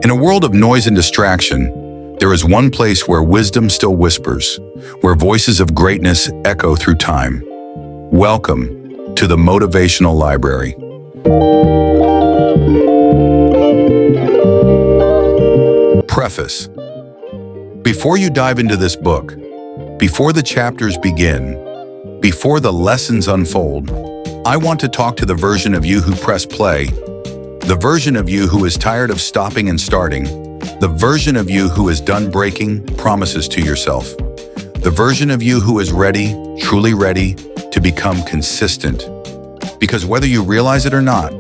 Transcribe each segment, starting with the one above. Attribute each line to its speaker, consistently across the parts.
Speaker 1: In a world of noise and distraction, there is one place where wisdom still whispers, where voices of greatness echo through time. Welcome to the Motivational Library. Preface. Before you dive into this book, before the chapters begin, before the lessons unfold, I want to talk to the version of you who pressed play, the version of you who is tired of stopping and starting, the version of you who is done breaking promises to yourself, the version of you who is ready, truly ready, to become consistent. Because whether you realize it or not,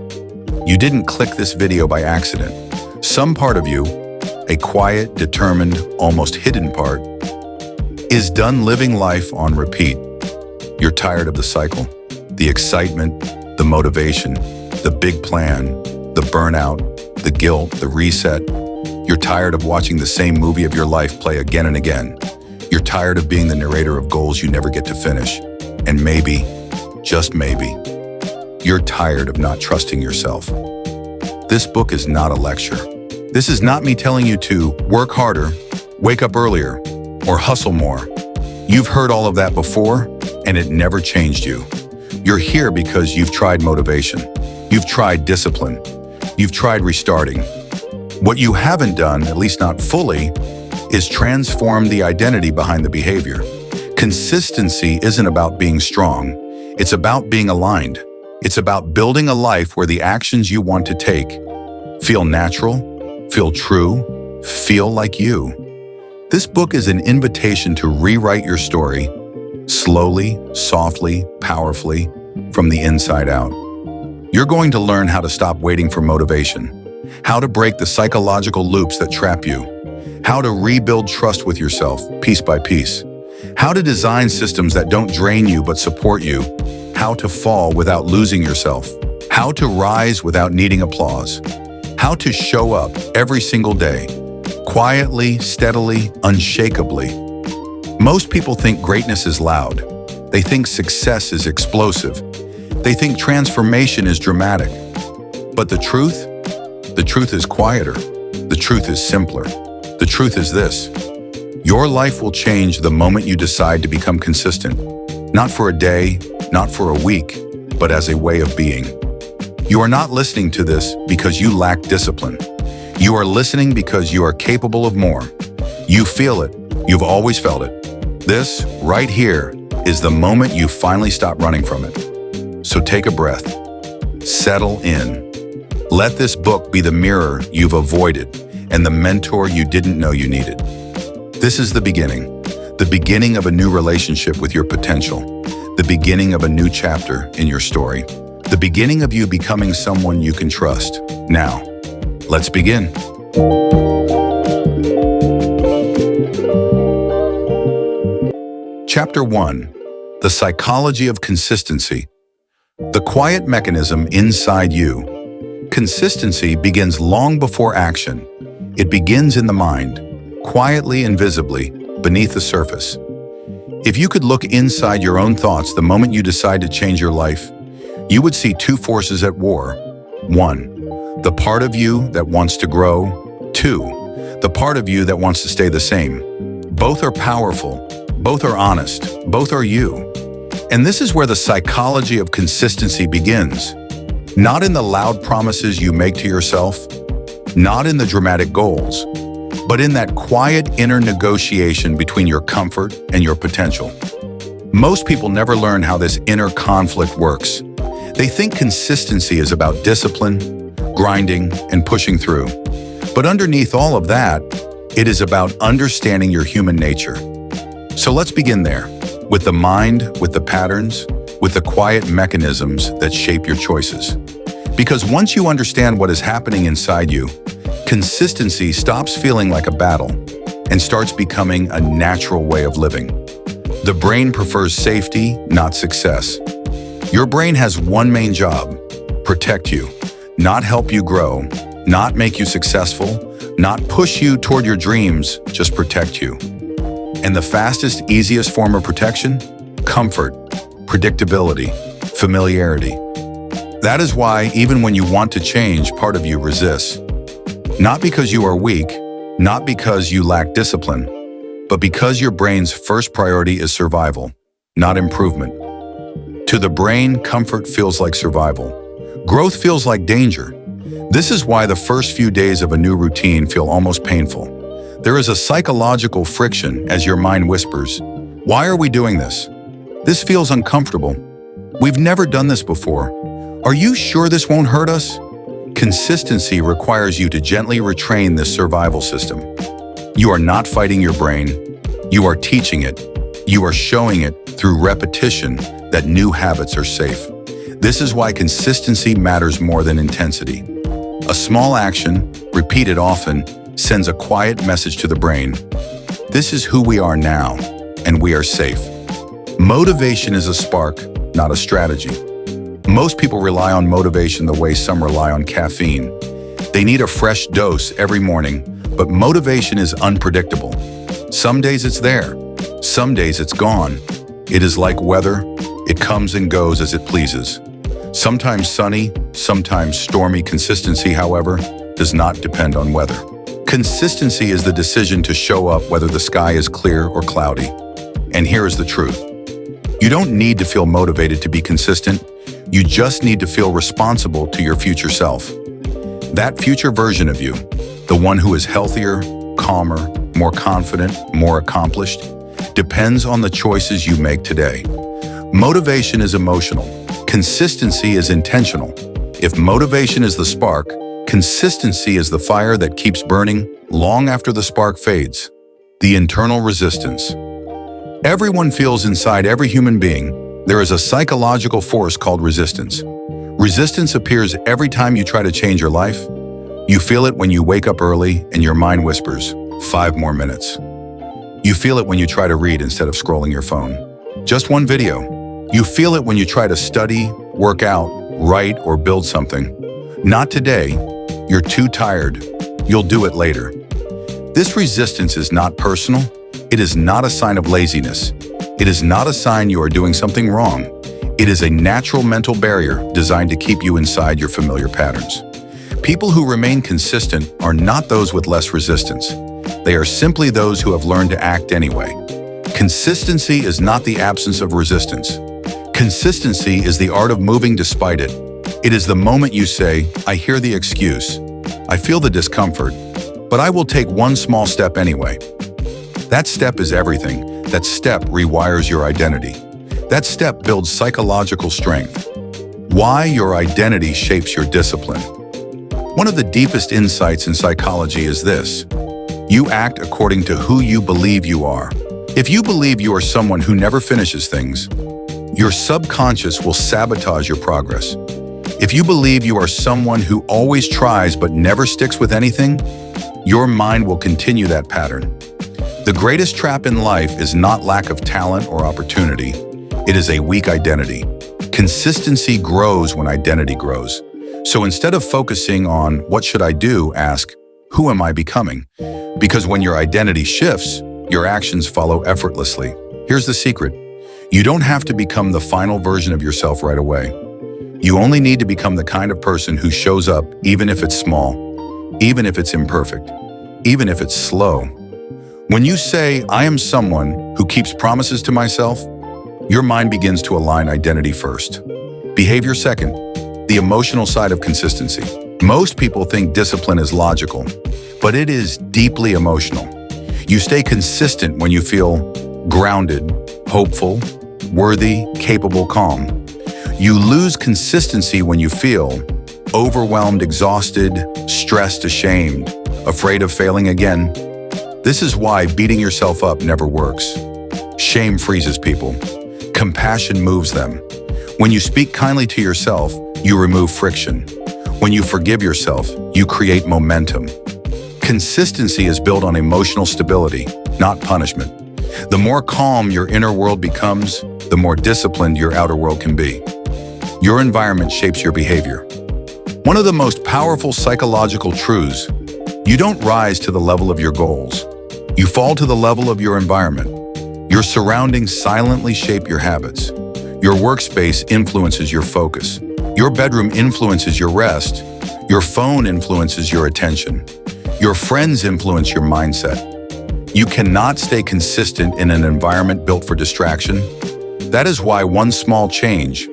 Speaker 1: you didn't click this video by accident. Some part of you, a quiet, determined, almost hidden part, is done living life on repeat. You're tired of the cycle, the excitement, the motivation, the big plan, the burnout, the guilt, the reset. You're tired of watching the same movie of your life play again and again. You're tired of being the narrator of goals you never get to finish. And maybe, just maybe, you're tired of not trusting yourself. This book is not a lecture. This is not me telling you to work harder, wake up earlier, or hustle more. You've heard all of that before, and it never changed you. You're here because you've tried motivation. You've tried discipline. You've tried restarting. What you haven't done, at least not fully, is transform the identity behind the behavior. Consistency isn't about being strong. It's about being aligned. It's about building a life where the actions you want to take feel natural, feel true, feel like you. This book is an invitation to rewrite your story slowly, softly, powerfully, from the inside out. You're going to learn how to stop waiting for motivation, how to break the psychological loops that trap you, how to rebuild trust with yourself piece by piece, how to design systems that don't drain you but support you, how to fall without losing yourself, how to rise without needing applause, how to show up every single day, quietly, steadily, unshakably. Most people think greatness is loud. They think success is explosive. They think transformation is dramatic. But the truth is quieter. The truth is simpler. The truth is this: your life will change the moment you decide to become consistent. Not for a day, not for a week, but as a way of being. You are not listening to this because you lack discipline. You are listening because you are capable of more. You feel it. You've always felt it. This, right here, is the moment you finally stop running from it. So take a breath. Settle in. Let this book be the mirror you've avoided and the mentor you didn't know you needed. This is the beginning of a new relationship with your potential, the beginning of a new chapter in your story, the beginning of you becoming someone you can trust. Now, let's begin. Chapter 1. The Psychology of Consistency. The quiet mechanism inside you. Consistency begins long before action. It begins in the mind, quietly and visibly, beneath the surface. If you could look inside your own thoughts the moment you decide to change your life, you would see two forces at war. 1. The part of you that wants to grow. 2. The part of you that wants to stay the same. Both are powerful. Both are honest. Both are you. And this is where the psychology of consistency begins. Not in the loud promises you make to yourself, not in the dramatic goals, but in that quiet inner negotiation between your comfort and your potential. Most people never learn how this inner conflict works. They think consistency is about discipline, grinding, and pushing through. But underneath all of that, it is about understanding your human nature. So let's begin there, with the mind, with the patterns, with the quiet mechanisms that shape your choices. Because once you understand what is happening inside you, consistency stops feeling like a battle and starts becoming a natural way of living. The brain prefers safety, not success. Your brain has one main job: protect you, not help you grow, not make you successful, not push you toward your dreams, just protect you. And the fastest, easiest form of protection? Comfort, predictability, familiarity. That is why, even when you want to change, part of you resists. Not because you are weak, not because you lack discipline, but because your brain's first priority is survival, not improvement. To the brain, comfort feels like survival. Growth feels like danger. This is why the first few days of a new routine feel almost painful. There is a psychological friction as your mind whispers, "Why are we doing this? This feels uncomfortable. We've never done this before. Are you sure this won't hurt us?" Consistency requires you to gently retrain this survival system. You are not fighting your brain. You are teaching it. You are showing it through repetition that new habits are safe. This is why consistency matters more than intensity. A small action, repeated often, sends a quiet message to the brain. This is who we are now, and we are safe. Motivation is a spark, not a strategy. Most people rely on motivation the way some rely on caffeine. They need a fresh dose every morning, but motivation is unpredictable. Some days it's there, some days it's gone. It is like weather, it comes and goes as it pleases. Sometimes sunny, sometimes stormy. Consistency, however, does not depend on weather. Consistency is the decision to show up whether the sky is clear or cloudy. And here is the truth. You don't need to feel motivated to be consistent. You just need to feel responsible to your future self. That future version of you, the one who is healthier, calmer, more confident, more accomplished, depends on the choices you make today. Motivation is emotional. Consistency is intentional. If motivation is the spark, consistency is the fire that keeps burning long after the spark fades. The internal resistance. Everyone feels inside every human being. There is a psychological force called resistance. Resistance appears every time you try to change your life. You feel it when you wake up early and your mind whispers, 5 more minutes. You feel it when you try to read instead of scrolling your phone. Just one video. You feel it when you try to study, work out, write, or build something. Not today. You're too tired. You'll do it later. This resistance is not personal. It is not a sign of laziness. It is not a sign you are doing something wrong. It is a natural mental barrier designed to keep you inside your familiar patterns. People who remain consistent are not those with less resistance. They are simply those who have learned to act anyway. Consistency is not the absence of resistance. Consistency is the art of moving despite it. It is the moment you say, "I hear the excuse. I feel the discomfort, but I will take one small step anyway." That step is everything. That step rewires your identity. That step builds psychological strength. Why your identity shapes your discipline. One of the deepest insights in psychology is this. You act according to who you believe you are. If you believe you are someone who never finishes things, your subconscious will sabotage your progress. If you believe you are someone who always tries but never sticks with anything, your mind will continue that pattern. The greatest trap in life is not lack of talent or opportunity. It is a weak identity. Consistency grows when identity grows. So instead of focusing on what should I do, ask, who am I becoming? Because when your identity shifts, your actions follow effortlessly. Here's the secret. You don't have to become the final version of yourself right away. You only need to become the kind of person who shows up even if it's small, even if it's imperfect, even if it's slow. When you say, "I am someone who keeps promises to myself," your mind begins to align identity first. Behavior second, the emotional side of consistency. Most people think discipline is logical, but it is deeply emotional. You stay consistent when you feel grounded, hopeful, worthy, capable, calm. You lose consistency when you feel overwhelmed, exhausted, stressed, ashamed, afraid of failing again. This is why beating yourself up never works. Shame freezes people. Compassion moves them. When you speak kindly to yourself, you remove friction. When you forgive yourself, you create momentum. Consistency is built on emotional stability, not punishment. The more calm your inner world becomes, the more disciplined your outer world can be. Your environment shapes your behavior. One of the most powerful psychological truths, you don't rise to the level of your goals. You fall to the level of your environment. Your surroundings silently shape your habits. Your workspace influences your focus. Your bedroom influences your rest. Your phone influences your attention. Your friends influence your mindset. You cannot stay consistent in an environment built for distraction. That is why one small change,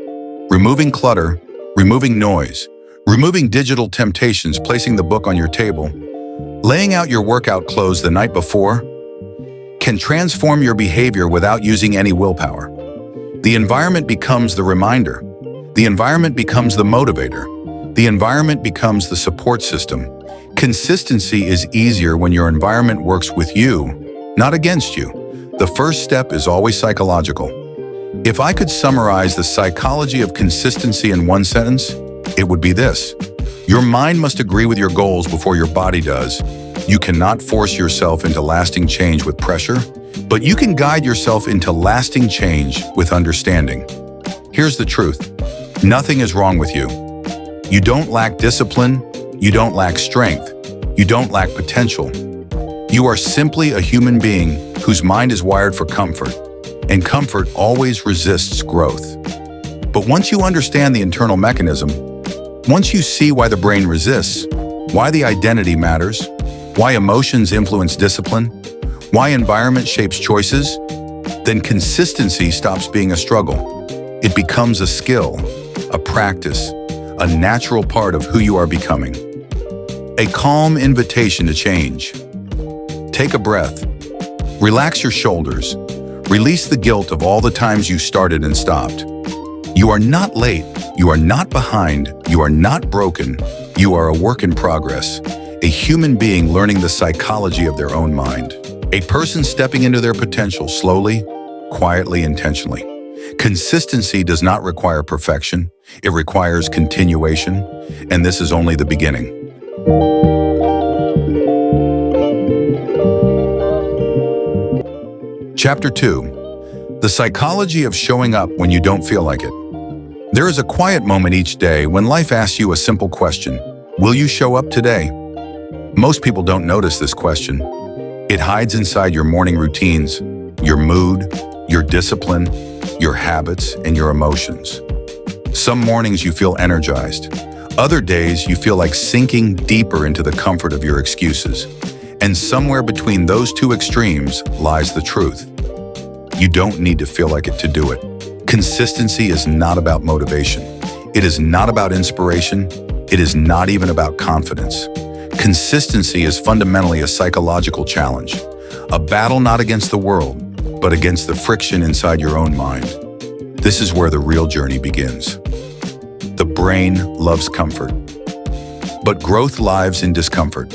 Speaker 1: removing clutter, removing noise, removing digital temptations, placing the book on your table, laying out your workout clothes the night before, can transform your behavior without using any willpower. The environment becomes the reminder. The environment becomes the motivator. The environment becomes the support system. Consistency is easier when your environment works with you, not against you. The first step is always psychological. If I could summarize the psychology of consistency in one sentence, it would be this. Your mind must agree with your goals before your body does. You cannot force yourself into lasting change with pressure, but you can guide yourself into lasting change with understanding. Here's the truth. Nothing is wrong with you. You don't lack discipline. You don't lack strength. You don't lack potential. You are simply a human being whose mind is wired for comfort, and comfort always resists growth. But once you understand the internal mechanism, once you see why the brain resists, why the identity matters, why emotions influence discipline, why environment shapes choices, then consistency stops being a struggle. It becomes a skill, a practice, a natural part of who you are becoming. A calm invitation to change. Take a breath. Relax your shoulders. Release the guilt of all the times you started and stopped. You are not late. You are not behind. You are not broken. You are a work in progress. A human being learning the psychology of their own mind. A person stepping into their potential slowly, quietly, intentionally. Consistency does not require perfection. It requires continuation, and this is only the beginning. Chapter 2. The psychology of showing up when you don't feel like it. There is a quiet moment each day when life asks you a simple question. Will you show up today? Most people don't notice this question. It hides inside your morning routines, your mood, your discipline, your habits, and your emotions. Some mornings you feel energized. Other days you feel like sinking deeper into the comfort of your excuses. And somewhere between those two extremes lies the truth. You don't need to feel like it to do it. Consistency is not about motivation. It is not about inspiration. It is not even about confidence. Consistency is fundamentally a psychological challenge, a battle not against the world, but against the friction inside your own mind. This is where the real journey begins. The brain loves comfort, but growth lives in discomfort.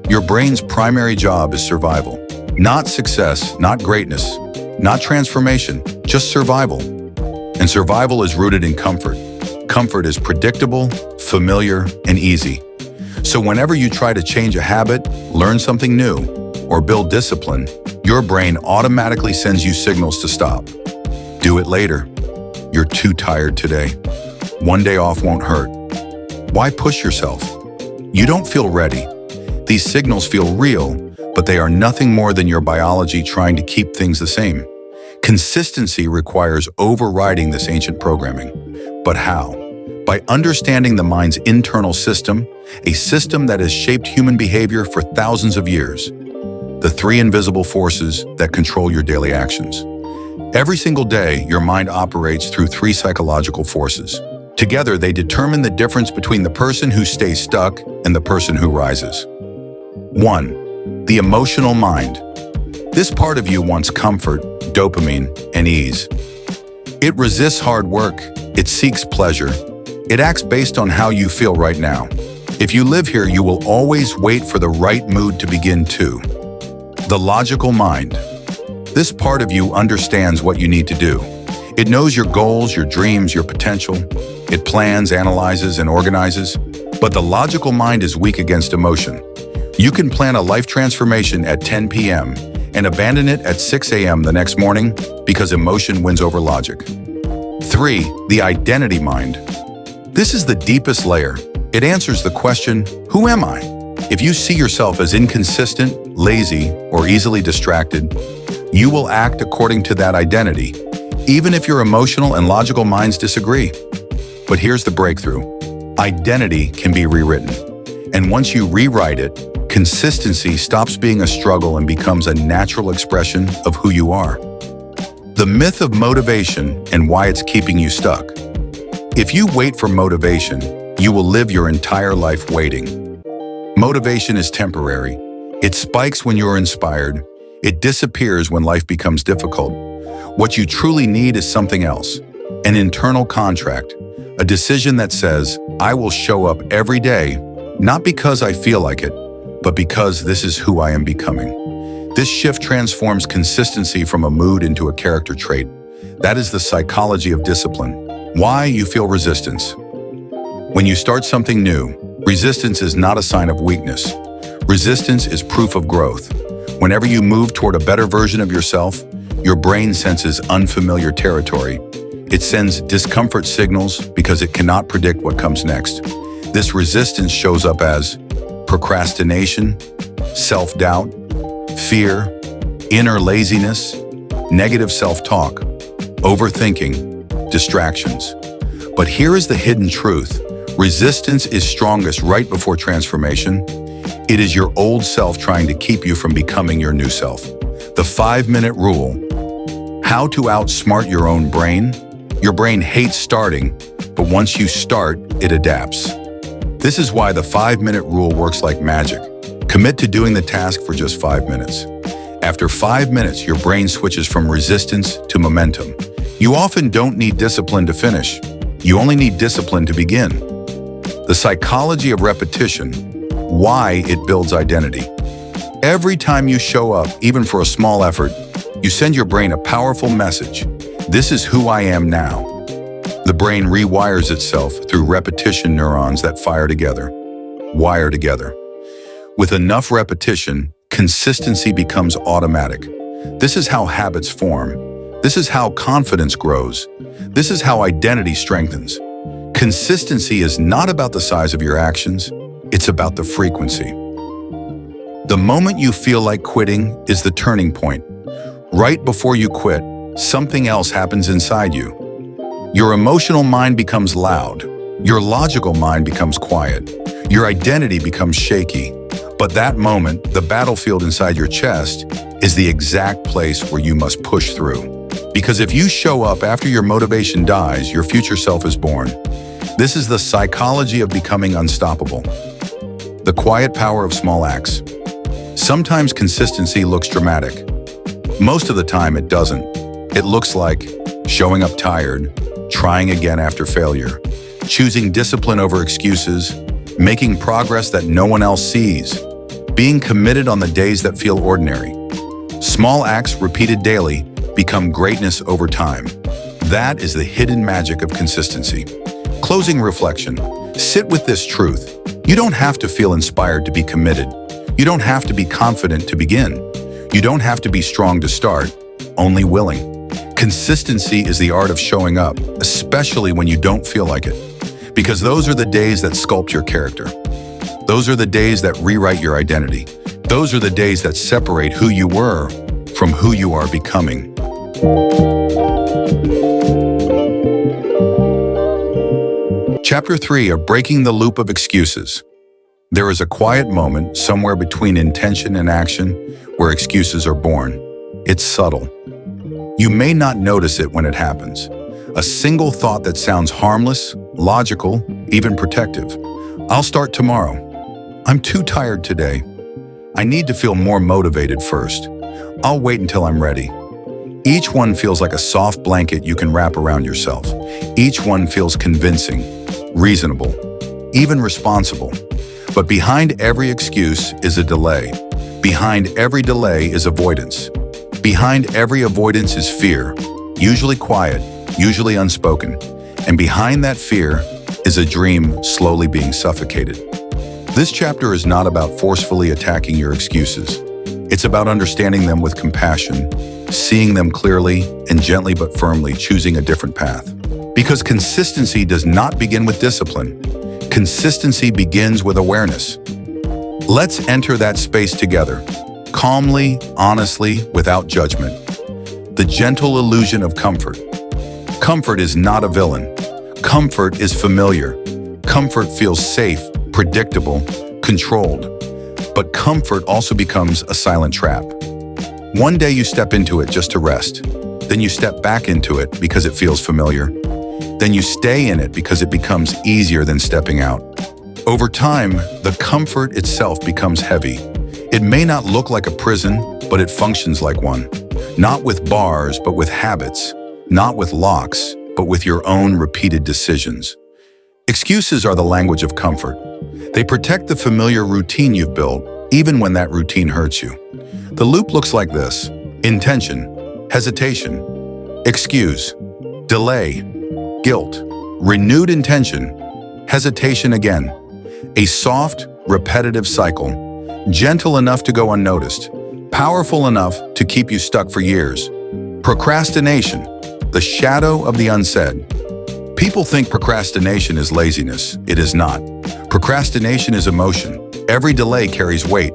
Speaker 1: Your brain's primary job is survival, not success, not greatness, not transformation, just survival. And survival is rooted in comfort. Comfort is predictable, familiar, and easy. So whenever you try to change a habit, learn something new, or build discipline, your brain automatically sends you signals to stop. Do it later. You're too tired today. One day off won't hurt. Why push yourself? You don't feel ready. These signals feel real, but they are nothing more than your biology trying to keep things the same. Consistency requires overriding this ancient programming. But how? By understanding the mind's internal system, a system that has shaped human behavior for thousands of years. The three invisible forces that control your daily actions. Every single day, your mind operates through three psychological forces. Together, they determine the difference between the person who stays stuck and the person who rises. 1. The emotional mind. This part of you wants comfort, dopamine, and ease. It resists hard work. It seeks pleasure. It acts based on how you feel right now. If you live here, you will always wait for the right mood to begin too. The logical mind. This part of you understands what you need to do. It knows your goals, your dreams, your potential. It plans, analyzes, and organizes. But the logical mind is weak against emotion. You can plan a life transformation at 10 p.m. and abandon it at 6 a.m. the next morning because emotion wins over logic. 3. The identity mind. This is the deepest layer. It answers the question, who am I? If you see yourself as inconsistent, lazy, or easily distracted, you will act according to that identity, even if your emotional and logical minds disagree. But here's the breakthrough. Identity can be rewritten. And once you rewrite it, Consistency stops being a struggle and becomes a natural expression of who you are. The myth of motivation and why it's keeping you stuck. If you wait for motivation, you will live your entire life waiting. Motivation is temporary. It spikes when you're inspired. It disappears when life becomes difficult. What you truly need is something else, an internal contract, a decision that says, I will show up every day, not because I feel like it, but because this is who I am becoming. This shift transforms consistency from a mood into a character trait. That is the psychology of discipline. Why you feel resistance. When you start something new, resistance is not a sign of weakness. Resistance is proof of growth. Whenever you move toward a better version of yourself, your brain senses unfamiliar territory. It sends discomfort signals because it cannot predict what comes next. This resistance shows up as procrastination, self-doubt, fear, inner laziness, negative self-talk, overthinking, distractions. But here is the hidden truth. Resistance is strongest right before transformation. It is your old self trying to keep you from becoming your new self. The 5-minute rule. How to outsmart your own brain. Your brain hates starting, but once you start, it adapts. This is why the 5-minute rule works like magic. Commit to doing the task for just 5 minutes. After 5 minutes, your brain switches from resistance to momentum. You often don't need discipline to finish. You only need discipline to begin. The psychology of repetition, why it builds identity. Every time you show up, even for a small effort, you send your brain a powerful message. This is who I am now. The brain rewires itself through repetition neurons that wire together. With enough repetition, consistency becomes automatic. This is how habits form. This is how confidence grows. This is how identity strengthens. Consistency is not about the size of your actions, it's about the frequency. The moment you feel like quitting is the turning point. Right before you quit, something else happens inside you. Your emotional mind becomes loud. Your logical mind becomes quiet. Your identity becomes shaky. But that moment, the battlefield inside your chest, is the exact place where you must push through. Because if you show up after your motivation dies, your future self is born. This is the psychology of becoming unstoppable. The quiet power of small acts. Sometimes consistency looks dramatic. Most of the time it doesn't. It looks like showing up tired, trying again after failure, choosing discipline over excuses, making progress that no one else sees, being committed on the days that feel ordinary. Small acts repeated daily become greatness over time. That is the hidden magic of consistency. Closing reflection. Sit with this truth. You don't have to feel inspired to be committed. You don't have to be confident to begin. You don't have to be strong to start, only willing. Consistency is the art of showing up, especially when you don't feel like it. Because those are the days that sculpt your character. Those are the days that rewrite your identity. Those are the days that separate who you were from who you are becoming. Chapter 3 of Breaking the Loop of Excuses. There is a quiet moment somewhere between intention and action where excuses are born. It's subtle. You may not notice it when it happens. A single thought that sounds harmless, logical, even protective. I'll start tomorrow. I'm too tired today. I need to feel more motivated first. I'll wait until I'm ready. Each one feels like a soft blanket you can wrap around yourself. Each one feels convincing, reasonable, even responsible. But behind every excuse is a delay. Behind every delay is avoidance. Behind every avoidance is fear, usually quiet, usually unspoken. And behind that fear is a dream slowly being suffocated. This chapter is not about forcefully attacking your excuses. It's about understanding them with compassion, seeing them clearly, and gently but firmly choosing a different path. Because consistency does not begin with discipline. Consistency begins with awareness. Let's enter that space together, calmly, honestly, without judgment. The gentle illusion of comfort. Comfort is not a villain. Comfort is familiar. Comfort feels safe, predictable, controlled. But comfort also becomes a silent trap. One day you step into it just to rest. Then you step back into it because it feels familiar. Then you stay in it because it becomes easier than stepping out. Over time, the comfort itself becomes heavy. It may not look like a prison, but it functions like one. Not with bars, but with habits. Not with locks, but with your own repeated decisions. Excuses are the language of comfort. They protect the familiar routine you've built, even when that routine hurts you. The loop looks like this: intention, hesitation, excuse, delay, guilt, renewed intention, hesitation again. A soft, repetitive cycle, gentle enough to go unnoticed, powerful enough to keep you stuck for years. Procrastination, the shadow of the unsaid. People think procrastination is laziness. It is not. Procrastination is emotion. Every delay carries weight.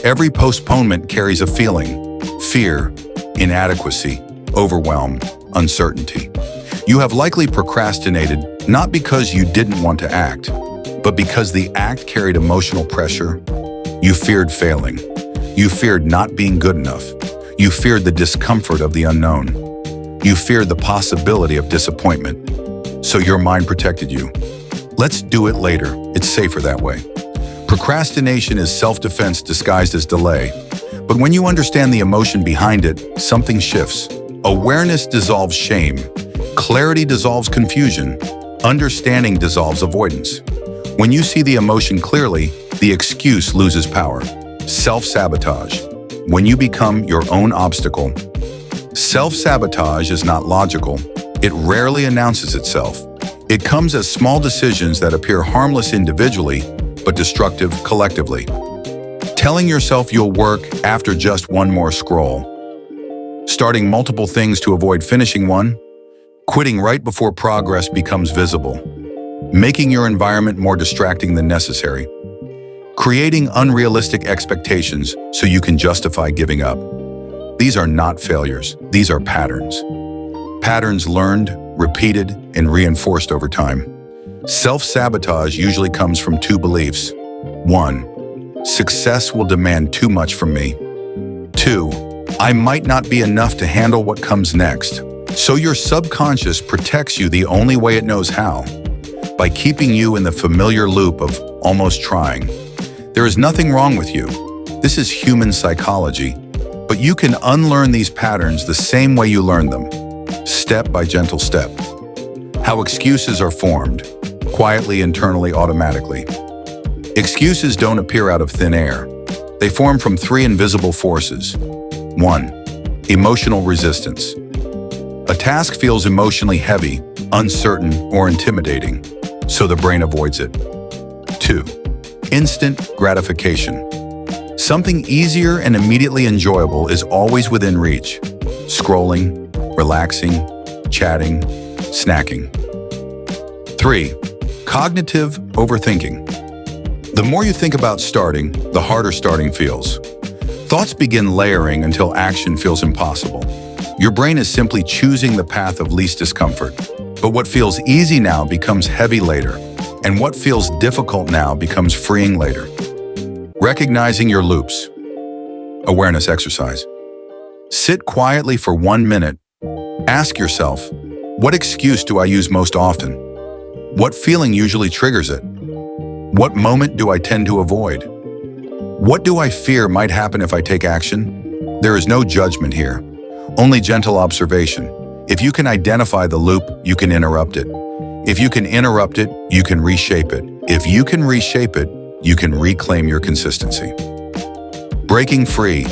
Speaker 1: Every postponement carries a feeling: fear, inadequacy, overwhelm, uncertainty. You have likely procrastinated not because you didn't want to act, but because the act carried emotional pressure. You feared failing. You feared not being good enough. You feared the discomfort of the unknown. You feared the possibility of disappointment. So your mind protected you. Let's do it later. It's safer that way. Procrastination is self-defense disguised as delay. But when you understand the emotion behind it, something shifts. Awareness dissolves shame. Clarity dissolves confusion. Understanding dissolves avoidance. When you see the emotion clearly, the excuse loses power. Self-sabotage. When you become your own obstacle. Self-sabotage is not logical. It rarely announces itself. It comes as small decisions that appear harmless individually, but destructive collectively. Telling yourself you'll work after just one more scroll. Starting multiple things to avoid finishing one. Quitting right before progress becomes visible. Making your environment more distracting than necessary. Creating unrealistic expectations so you can justify giving up. These are not failures. These are patterns. Patterns learned, repeated, and reinforced over time. Self-sabotage usually comes from two beliefs. 1. Success will demand too much from me. 2. I might not be enough to handle what comes next. So your subconscious protects you the only way it knows how, by keeping you in the familiar loop of almost trying. There is nothing wrong with you. This is human psychology, but you can unlearn these patterns the same way you learned them, step by gentle step. How excuses are formed, quietly, internally, automatically. Excuses don't appear out of thin air. They form from three invisible forces. 1. Emotional resistance. A task feels emotionally heavy, uncertain, or intimidating, so the brain avoids it. 2. Instant gratification. Something easier and immediately enjoyable is always within reach. Scrolling, relaxing, chatting, snacking. 3. Cognitive overthinking. The more you think about starting, the harder starting feels. Thoughts begin layering until action feels impossible. Your brain is simply choosing the path of least discomfort. But what feels easy now becomes heavy later, and what feels difficult now becomes freeing later. Recognizing your loops. Awareness exercise. Sit quietly for 1 minute. Ask yourself, what excuse do I use most often? What feeling usually triggers it? What moment do I tend to avoid? What do I fear might happen if I take action? There is no judgment here, only gentle observation. If you can identify the loop, you can interrupt it. If you can interrupt it, you can reshape it. If you can reshape it, you can reclaim your consistency. Breaking free,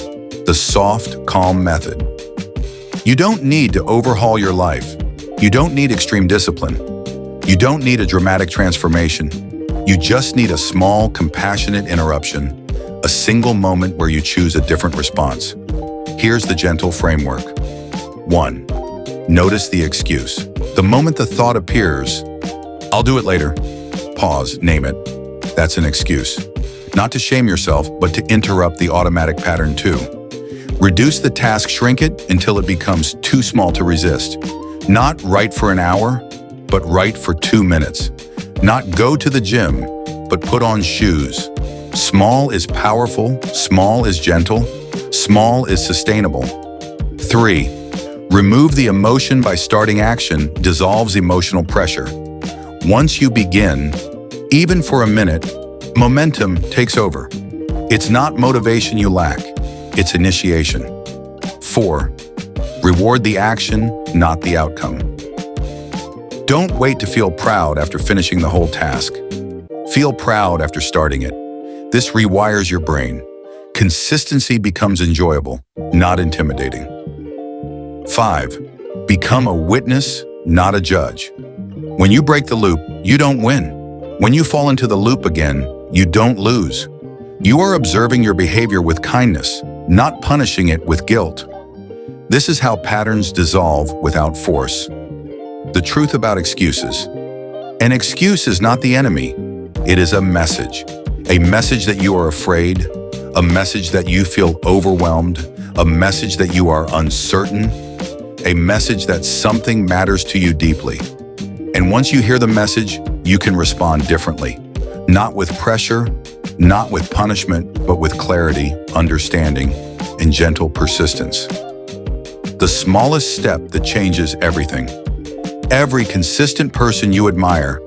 Speaker 1: the soft, calm method. You don't need to overhaul your life. You don't need extreme discipline. You don't need a dramatic transformation. You just need a small, compassionate interruption, a single moment where you choose a different response. Here's the gentle framework. 1. Notice the excuse. The moment the thought appears, I'll do it later. Pause, name it. That's an excuse. Not to shame yourself, but to interrupt the automatic pattern too. Reduce the task, shrink it until it becomes too small to resist. Not write for an hour, but write for 2 minutes. Not go to the gym, but put on shoes. Small is powerful, small is gentle, small is sustainable. 3. Remove the emotion by starting action dissolves emotional pressure. Once you begin, even for a minute, momentum takes over. It's not motivation you lack, it's initiation. 4. Reward the action, not the outcome. Don't wait to feel proud after finishing the whole task. Feel proud after starting it. This rewires your brain. Consistency becomes enjoyable, not intimidating. 5. Become a witness, not a judge. When you break the loop, you don't win. When you fall into the loop again, you don't lose. You are observing your behavior with kindness, not punishing it with guilt. This is how patterns dissolve without force. The truth about excuses. An excuse is not the enemy. It is a message. A message that you are afraid, a message that you feel overwhelmed, a message that you are uncertain, a message that something matters to you deeply. And once you hear the message, you can respond differently. Not with pressure, not with punishment, but with clarity, understanding, and gentle persistence. The smallest step that changes everything. Every consistent person you admire,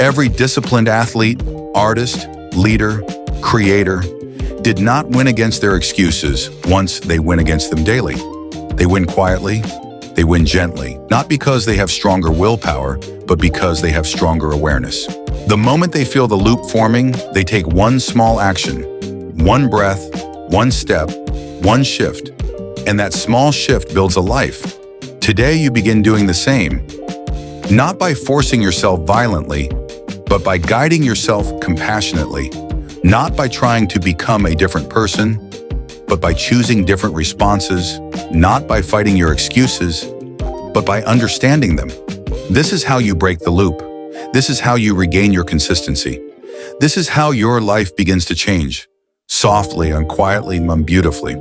Speaker 1: every disciplined athlete, artist, leader, creator, did not win against their excuses once they win against them daily. They win quietly, they win gently, not because they have stronger willpower, but because they have stronger awareness. The moment they feel the loop forming, they take one small action, one breath, one step, one shift, and that small shift builds a life. Today you begin doing the same, not by forcing yourself violently, but by guiding yourself compassionately, not by trying to become a different person, but by choosing different responses, not by fighting your excuses, but by understanding them. This is how you break the loop. This is how you regain your consistency. This is how your life begins to change, softly and quietly and beautifully.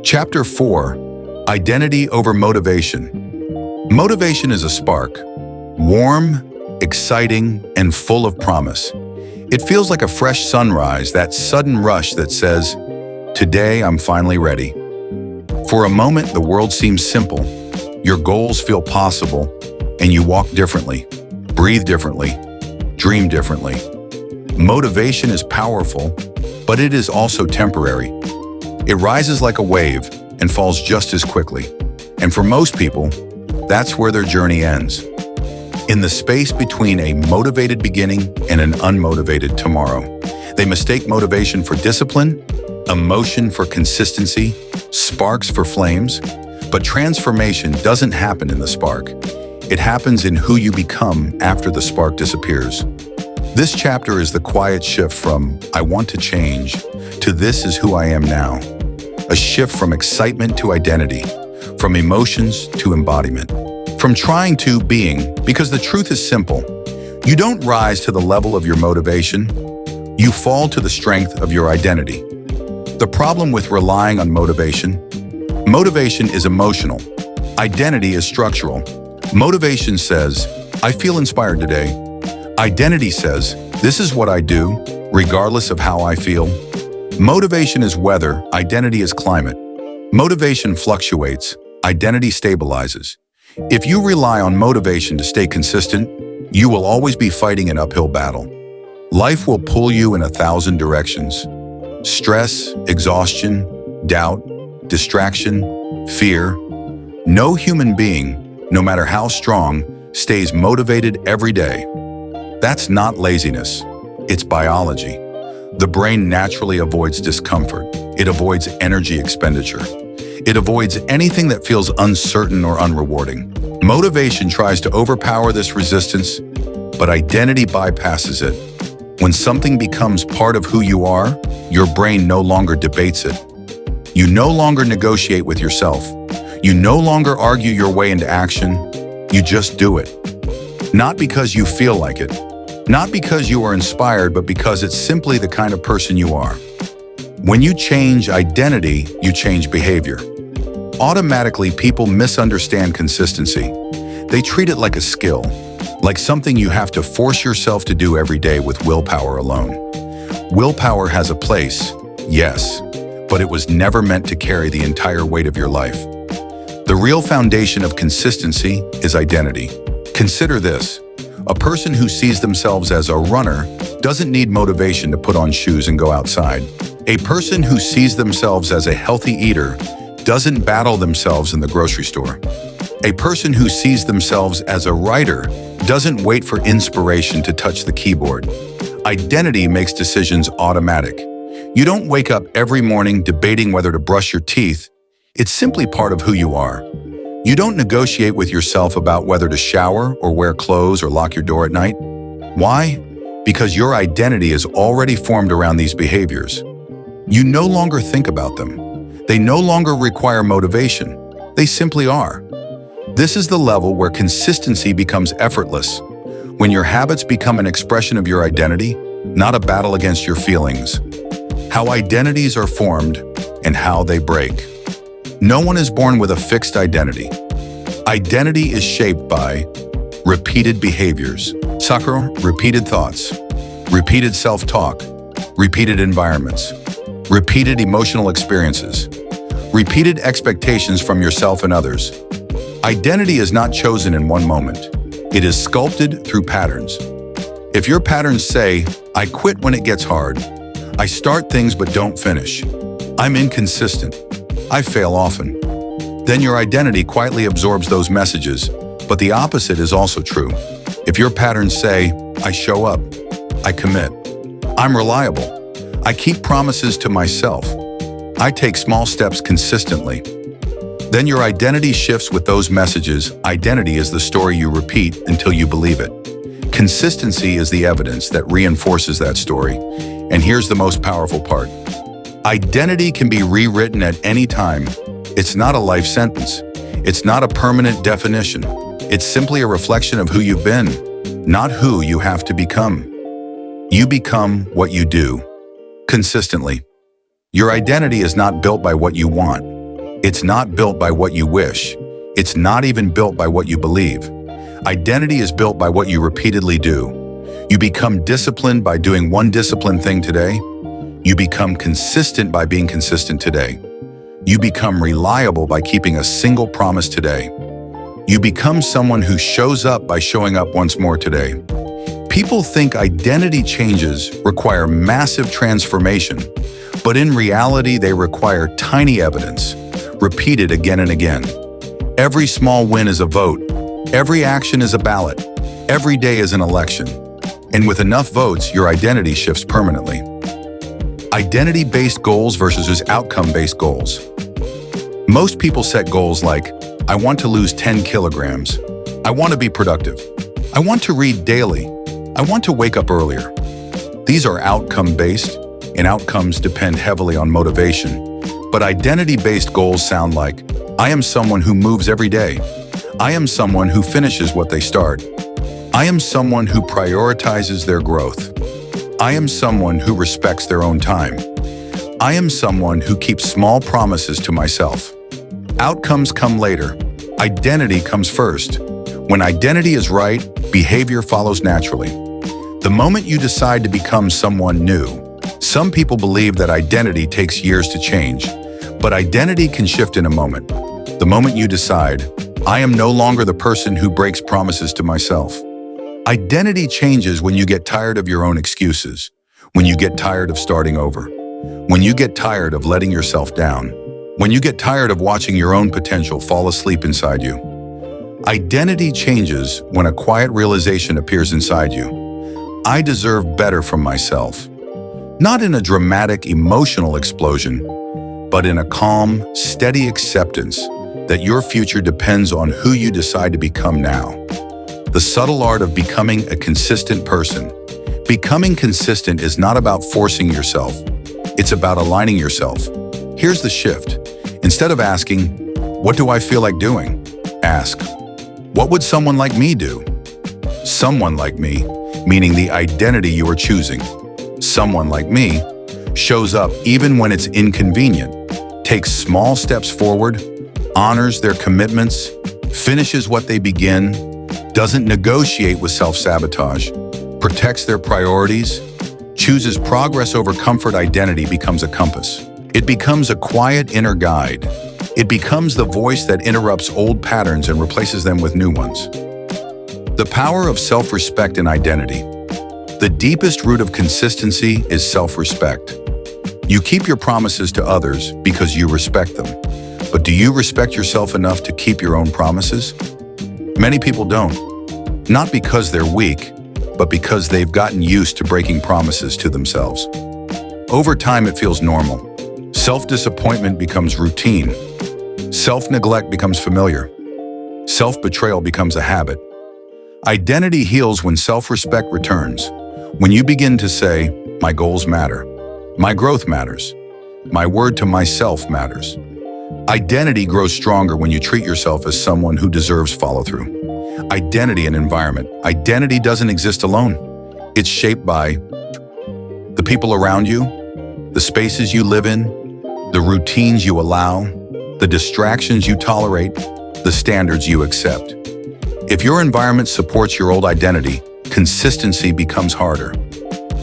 Speaker 1: Chapter 4. Identity over motivation. Motivation is a spark, warm, exciting, and full of promise. It feels like a fresh sunrise, that sudden rush that says, "Today I'm finally ready." For a moment, the world seems simple. Your goals feel possible, and you walk differently, breathe differently, dream differently. Motivation is powerful, but it is also temporary. It rises like a wave and falls just as quickly. And for most people, that's where their journey ends. In the space between a motivated beginning and an unmotivated tomorrow. They mistake motivation for discipline, emotion for consistency, sparks for flames. But transformation doesn't happen in the spark. It happens in who you become after the spark disappears. This chapter is the quiet shift from "I want to change" to "This is who I am now." A shift from excitement to identity, from emotions to embodiment, from trying to being, because the truth is simple. You don't rise to the level of your motivation, you fall to the strength of your identity. The problem with relying on motivation is emotional. Identity is structural. Motivation says, "I feel inspired today." Identity says, "This is what I do, regardless of how I feel." Motivation is weather, identity is climate. Motivation fluctuates, identity stabilizes. If you rely on motivation to stay consistent, you will always be fighting an uphill battle. Life will pull you in 1,000 directions. Stress, exhaustion, doubt, distraction, fear. No human being, no matter how strong, stays motivated every day. That's not laziness, it's biology. The brain naturally avoids discomfort. It avoids energy expenditure. It avoids anything that feels uncertain or unrewarding. Motivation tries to overpower this resistance, but identity bypasses it. When something becomes part of who you are, your brain no longer debates it. You no longer negotiate with yourself. You no longer argue your way into action. You just do it. Not because you feel like it. Not because you are inspired, but because it's simply the kind of person you are. When you change identity, you change behavior. Automatically, people misunderstand consistency. They treat it like a skill, like something you have to force yourself to do every day with willpower alone. Willpower has a place, yes, but it was never meant to carry the entire weight of your life. The real foundation of consistency is identity. Consider this. A person who sees themselves as a runner doesn't need motivation to put on shoes and go outside. A person who sees themselves as a healthy eater doesn't battle themselves in the grocery store. A person who sees themselves as a writer doesn't wait for inspiration to touch the keyboard. Identity makes decisions automatic. You don't wake up every morning debating whether to brush your teeth. It's simply part of who you are. You don't negotiate with yourself about whether to shower or wear clothes or lock your door at night. Why? Because your identity is already formed around these behaviors. You no longer think about them. They no longer require motivation. They simply are. This is the level where consistency becomes effortless, when your habits become an expression of your identity, not a battle against your feelings. How identities are formed and how they break. No one is born with a fixed identity. Identity is shaped by repeated behaviors, repeated thoughts, repeated self-talk, repeated environments, repeated emotional experiences, repeated expectations from yourself and others. Identity is not chosen in one moment. It is sculpted through patterns. If your patterns say, I quit when it gets hard, I start things but don't finish, I'm inconsistent, I fail often, then your identity quietly absorbs those messages, but the opposite is also true. If your patterns say, I show up, I commit, I'm reliable, I keep promises to myself, I take small steps consistently, then your identity shifts with those messages. Identity is the story you repeat until you believe it. Consistency is the evidence that reinforces that story. And here's the most powerful part. Identity can be rewritten at any time. It's not a life sentence. It's not a permanent definition. It's simply a reflection of who you've been, not who you have to become. You become what you do, consistently. Your identity is not built by what you want. It's not built by what you wish. It's not even built by what you believe. Identity is built by what you repeatedly do. You become disciplined by doing one disciplined thing today. You become consistent by being consistent today. You become reliable by keeping a single promise today. You become someone who shows up by showing up once more today. People think identity changes require massive transformation, but in reality, they require tiny evidence, repeated again and again. Every small win is a vote. Every action is a ballot. Every day is an election. And with enough votes, your identity shifts permanently. Identity-based goals versus outcome-based goals. Most people set goals like, I want to lose 10 kilograms. I want to be productive. I want to read daily. I want to wake up earlier. These are outcome-based, and outcomes depend heavily on motivation. But identity-based goals sound like, I am someone who moves every day. I am someone who finishes what they start. I am someone who prioritizes their growth. I am someone who respects their own time. I am someone who keeps small promises to myself. Outcomes come later. Identity comes first. When identity is right, behavior follows naturally. The moment you decide to become someone new, some people believe that identity takes years to change, but identity can shift in a moment. The moment you decide, I am no longer the person who breaks promises to myself. Identity changes when you get tired of your own excuses, when you get tired of starting over, when you get tired of letting yourself down, when you get tired of watching your own potential fall asleep inside you. Identity changes when a quiet realization appears inside you. I deserve better from myself. Not in a dramatic emotional explosion, but in a calm, steady acceptance that your future depends on who you decide to become now. The subtle art of becoming a consistent person. Becoming consistent is not about forcing yourself. It's about aligning yourself. Here's the shift. Instead of asking, what do I feel like doing? Ask, what would someone like me do? Someone like me, meaning the identity you are choosing. Someone like me shows up even when it's inconvenient, takes small steps forward, honors their commitments, finishes what they begin, doesn't negotiate with self-sabotage, protects their priorities, chooses progress over comfort. Identity becomes a compass. It becomes a quiet inner guide. It becomes the voice that interrupts old patterns and replaces them with new ones. The power of self-respect and identity. The deepest root of consistency is self-respect. You keep your promises to others because you respect them. But do you respect yourself enough to keep your own promises? Many people don't. Not because they're weak, but because they've gotten used to breaking promises to themselves. Over time, it feels normal. Self-disappointment becomes routine. Self-neglect becomes familiar. Self-betrayal becomes a habit. Identity heals when self-respect returns. When you begin to say, my goals matter. My growth matters. My word to myself matters. Identity grows stronger when you treat yourself as someone who deserves follow-through. Identity and environment. Identity doesn't exist alone. It's shaped by the people around you, the spaces you live in, the routines you allow, the distractions you tolerate, the standards you accept. If your environment supports your old identity, consistency becomes harder.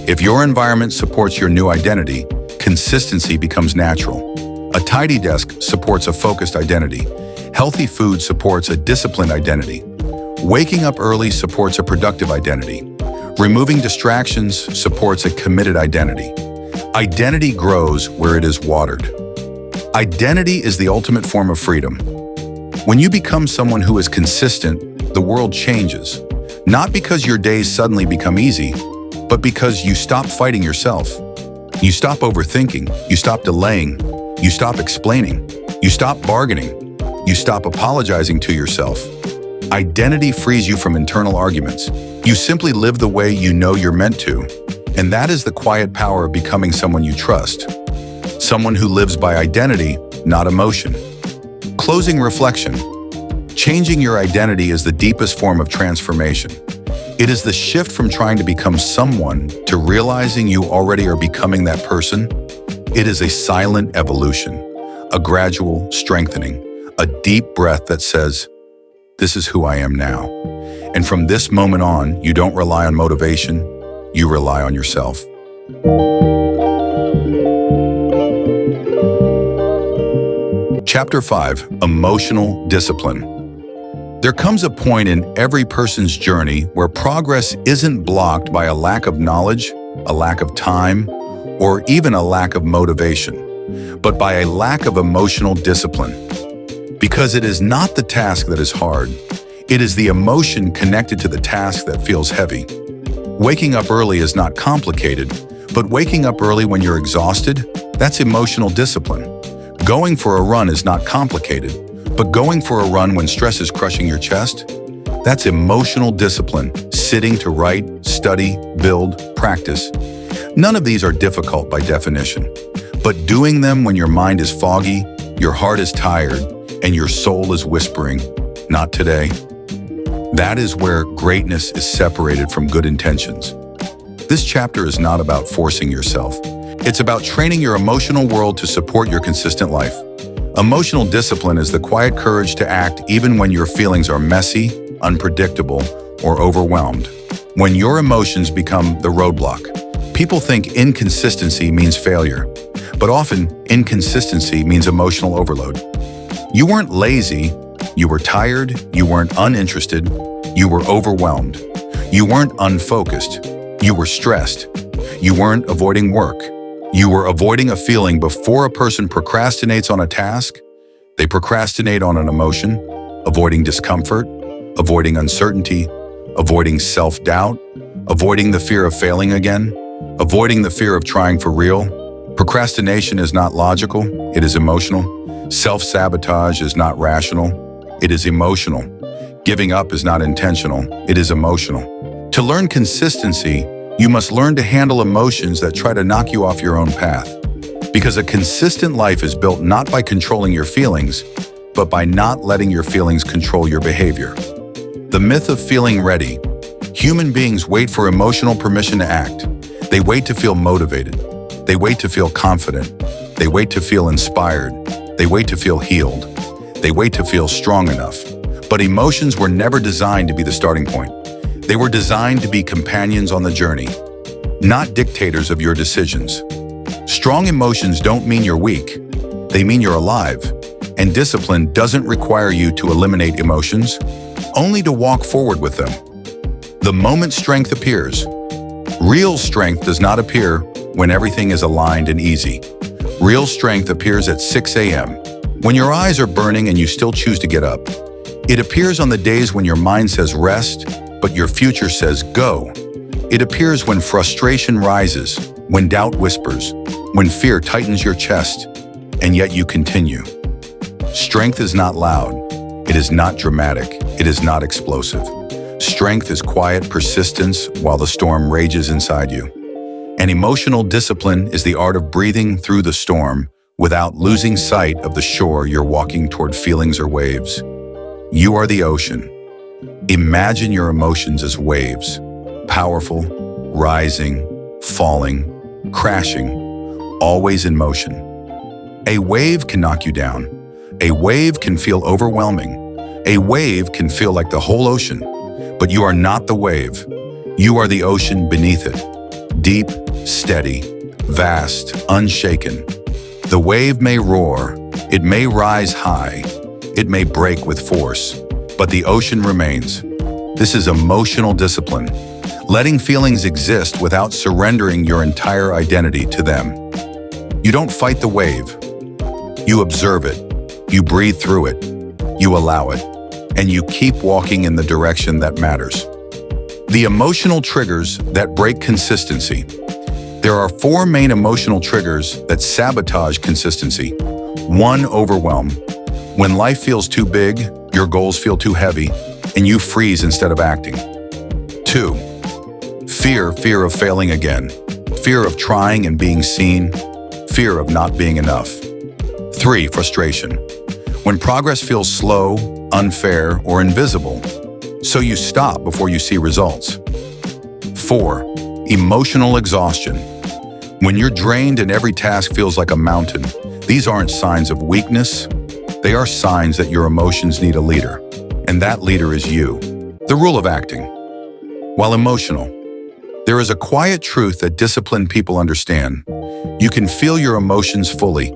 Speaker 1: If your environment supports your new identity, consistency becomes natural. A tidy desk supports a focused identity. Healthy food supports a disciplined identity. Waking up early supports a productive identity. Removing distractions supports a committed identity. Identity grows where it is watered. Identity is the ultimate form of freedom. When you become someone who is consistent, the world changes. Not because your days suddenly become easy, but because you stop fighting yourself. You stop overthinking, you stop delaying, you stop explaining, you stop bargaining, you stop apologizing to yourself. Identity frees you from internal arguments. You simply live the way you know you're meant to. And that is the quiet power of becoming someone you trust. Someone who lives by identity, not emotion. Closing reflection. Changing your identity is the deepest form of transformation. It is the shift from trying to become someone to realizing you already are becoming that person. It is a silent evolution, a gradual strengthening, a deep breath that says, this is who I am now. And from this moment on, you don't rely on motivation, you rely on yourself. Chapter 5, Emotional Discipline. There comes a point in every person's journey where progress isn't blocked by a lack of knowledge, a lack of time, or even a lack of motivation, but by a lack of emotional discipline. Because it is not the task that is hard, it is the emotion connected to the task that feels heavy. Waking up early is not complicated, but waking up early when you're exhausted, that's emotional discipline. Going for a run is not complicated, but going for a run when stress is crushing your chest, that's emotional discipline. Sitting to write, study, build, practice. None of these are difficult by definition, but doing them when your mind is foggy, your heart is tired, and your soul is whispering, not today. That is where greatness is separated from good intentions. This chapter is not about forcing yourself. It's about training your emotional world to support your consistent life. Emotional discipline is the quiet courage to act even when your feelings are messy, unpredictable, or overwhelmed. When your emotions become the roadblock, people think inconsistency means failure, but often inconsistency means emotional overload. You weren't lazy, you were tired, you weren't uninterested, you were overwhelmed. You weren't unfocused, you were stressed. You weren't avoiding work. You were avoiding a feeling. Before a person procrastinates on a task, they procrastinate on an emotion, avoiding discomfort, avoiding uncertainty, avoiding self-doubt, avoiding the fear of failing again, avoiding the fear of trying for real. Procrastination is not logical, it is emotional. Self-sabotage is not rational, it is emotional. Giving up is not intentional, it is emotional. To learn consistency, you must learn to handle emotions that try to knock you off your own path. Because a consistent life is built not by controlling your feelings, but by not letting your feelings control your behavior. The myth of feeling ready. Human beings wait for emotional permission to act. They wait to feel motivated. They wait to feel confident. They wait to feel inspired. They wait to feel healed. They wait to feel strong enough. But emotions were never designed to be the starting point. They were designed to be companions on the journey, not dictators of your decisions. Strong emotions don't mean you're weak. They mean you're alive. And discipline doesn't require you to eliminate emotions, only to walk forward with them. The moment strength appears, real strength does not appear when everything is aligned and easy. Real strength appears at 6 a.m., when your eyes are burning and you still choose to get up. It appears on the days when your mind says rest, but your future says go. It appears when frustration rises, when doubt whispers, when fear tightens your chest, and yet you continue. Strength is not loud. It is not dramatic. It is not explosive. Strength is quiet persistence while the storm rages inside you. And emotional discipline is the art of breathing through the storm without losing sight of the shore you're walking toward. Feelings or waves. You are the ocean. Imagine your emotions as waves, powerful, rising, falling, crashing, always in motion. A wave can knock you down. A wave can feel overwhelming. A wave can feel like the whole ocean. But you are not the wave. You are the ocean beneath it. Deep, steady, vast, unshaken. The wave may roar, it may rise high, it may break with force, but the ocean remains. This is emotional discipline, letting feelings exist without surrendering your entire identity to them. You don't fight the wave. You observe it, you breathe through it, you allow it, and you keep walking in the direction that matters. The emotional triggers that break consistency. There are 4 main emotional triggers that sabotage consistency. 1, overwhelm. When life feels too big, your goals feel too heavy, and you freeze instead of acting. 2, fear of failing again. Fear of trying and being seen. Fear of not being enough. 3, frustration. When progress feels slow, unfair, or invisible, so you stop before you see results. 4, emotional exhaustion. When you're drained and every task feels like a mountain, these aren't signs of weakness. They are signs that your emotions need a leader, and that leader is you. The rule of acting. While emotional, there is a quiet truth that disciplined people understand. You can feel your emotions fully,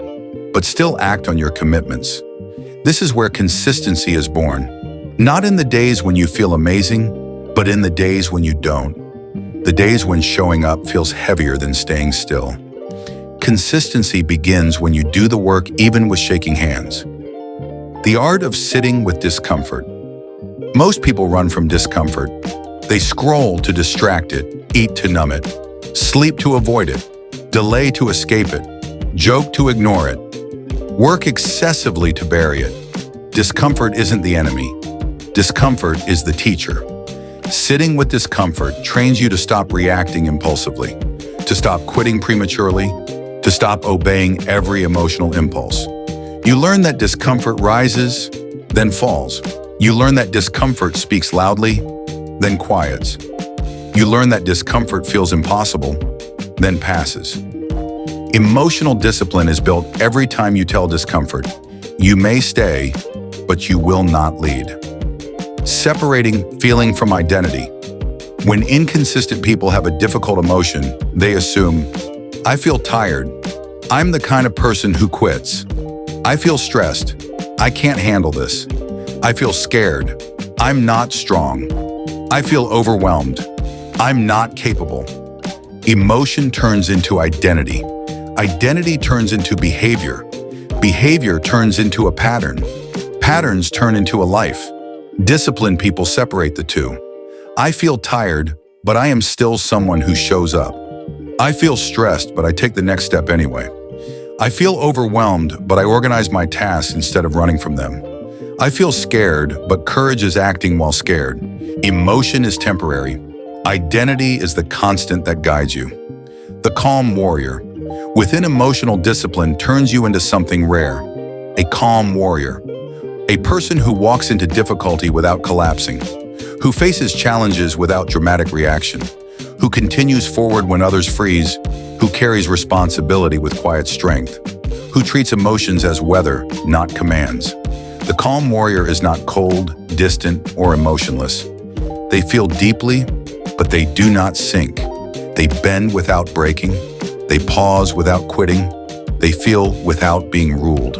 Speaker 1: but still act on your commitments. This is where consistency is born. Not in the days when you feel amazing, but in the days when you don't. The days when showing up feels heavier than staying still. Consistency begins when you do the work even with shaking hands. The art of sitting with discomfort. Most people run from discomfort. They scroll to distract it, eat to numb it, sleep to avoid it, delay to escape it, joke to ignore it, work excessively to bury it. Discomfort isn't the enemy. Discomfort is the teacher. Sitting with discomfort trains you to stop reacting impulsively, to stop quitting prematurely, to stop obeying every emotional impulse. You learn that discomfort rises, then falls. You learn that discomfort speaks loudly, then quiets. You learn that discomfort feels impossible, then passes. Emotional discipline is built every time you tell discomfort, you may stay, but you will not lead. Separating feeling from identity. When inconsistent people have a difficult emotion, they assume, I feel tired. I'm the kind of person who quits. I feel stressed. I can't handle this. I feel scared. I'm not strong. I feel overwhelmed. I'm not capable. Emotion turns into identity. Identity turns into behavior. Behavior turns into a pattern. Patterns turn into a life. Disciplined people separate the two. I feel tired, but I am still someone who shows up. I feel stressed, but I take the next step anyway. I feel overwhelmed, but I organize my tasks instead of running from them. I feel scared, but courage is acting while scared. Emotion is temporary. Identity is the constant that guides you. The calm warrior. Within emotional discipline turns you into something rare. A calm warrior. A person who walks into difficulty without collapsing, who faces challenges without dramatic reaction, who continues forward when others freeze, who carries responsibility with quiet strength, who treats emotions as weather, not commands. The calm warrior is not cold, distant, or emotionless. They feel deeply, but they do not sink. They bend without breaking. They pause without quitting. They feel without being ruled.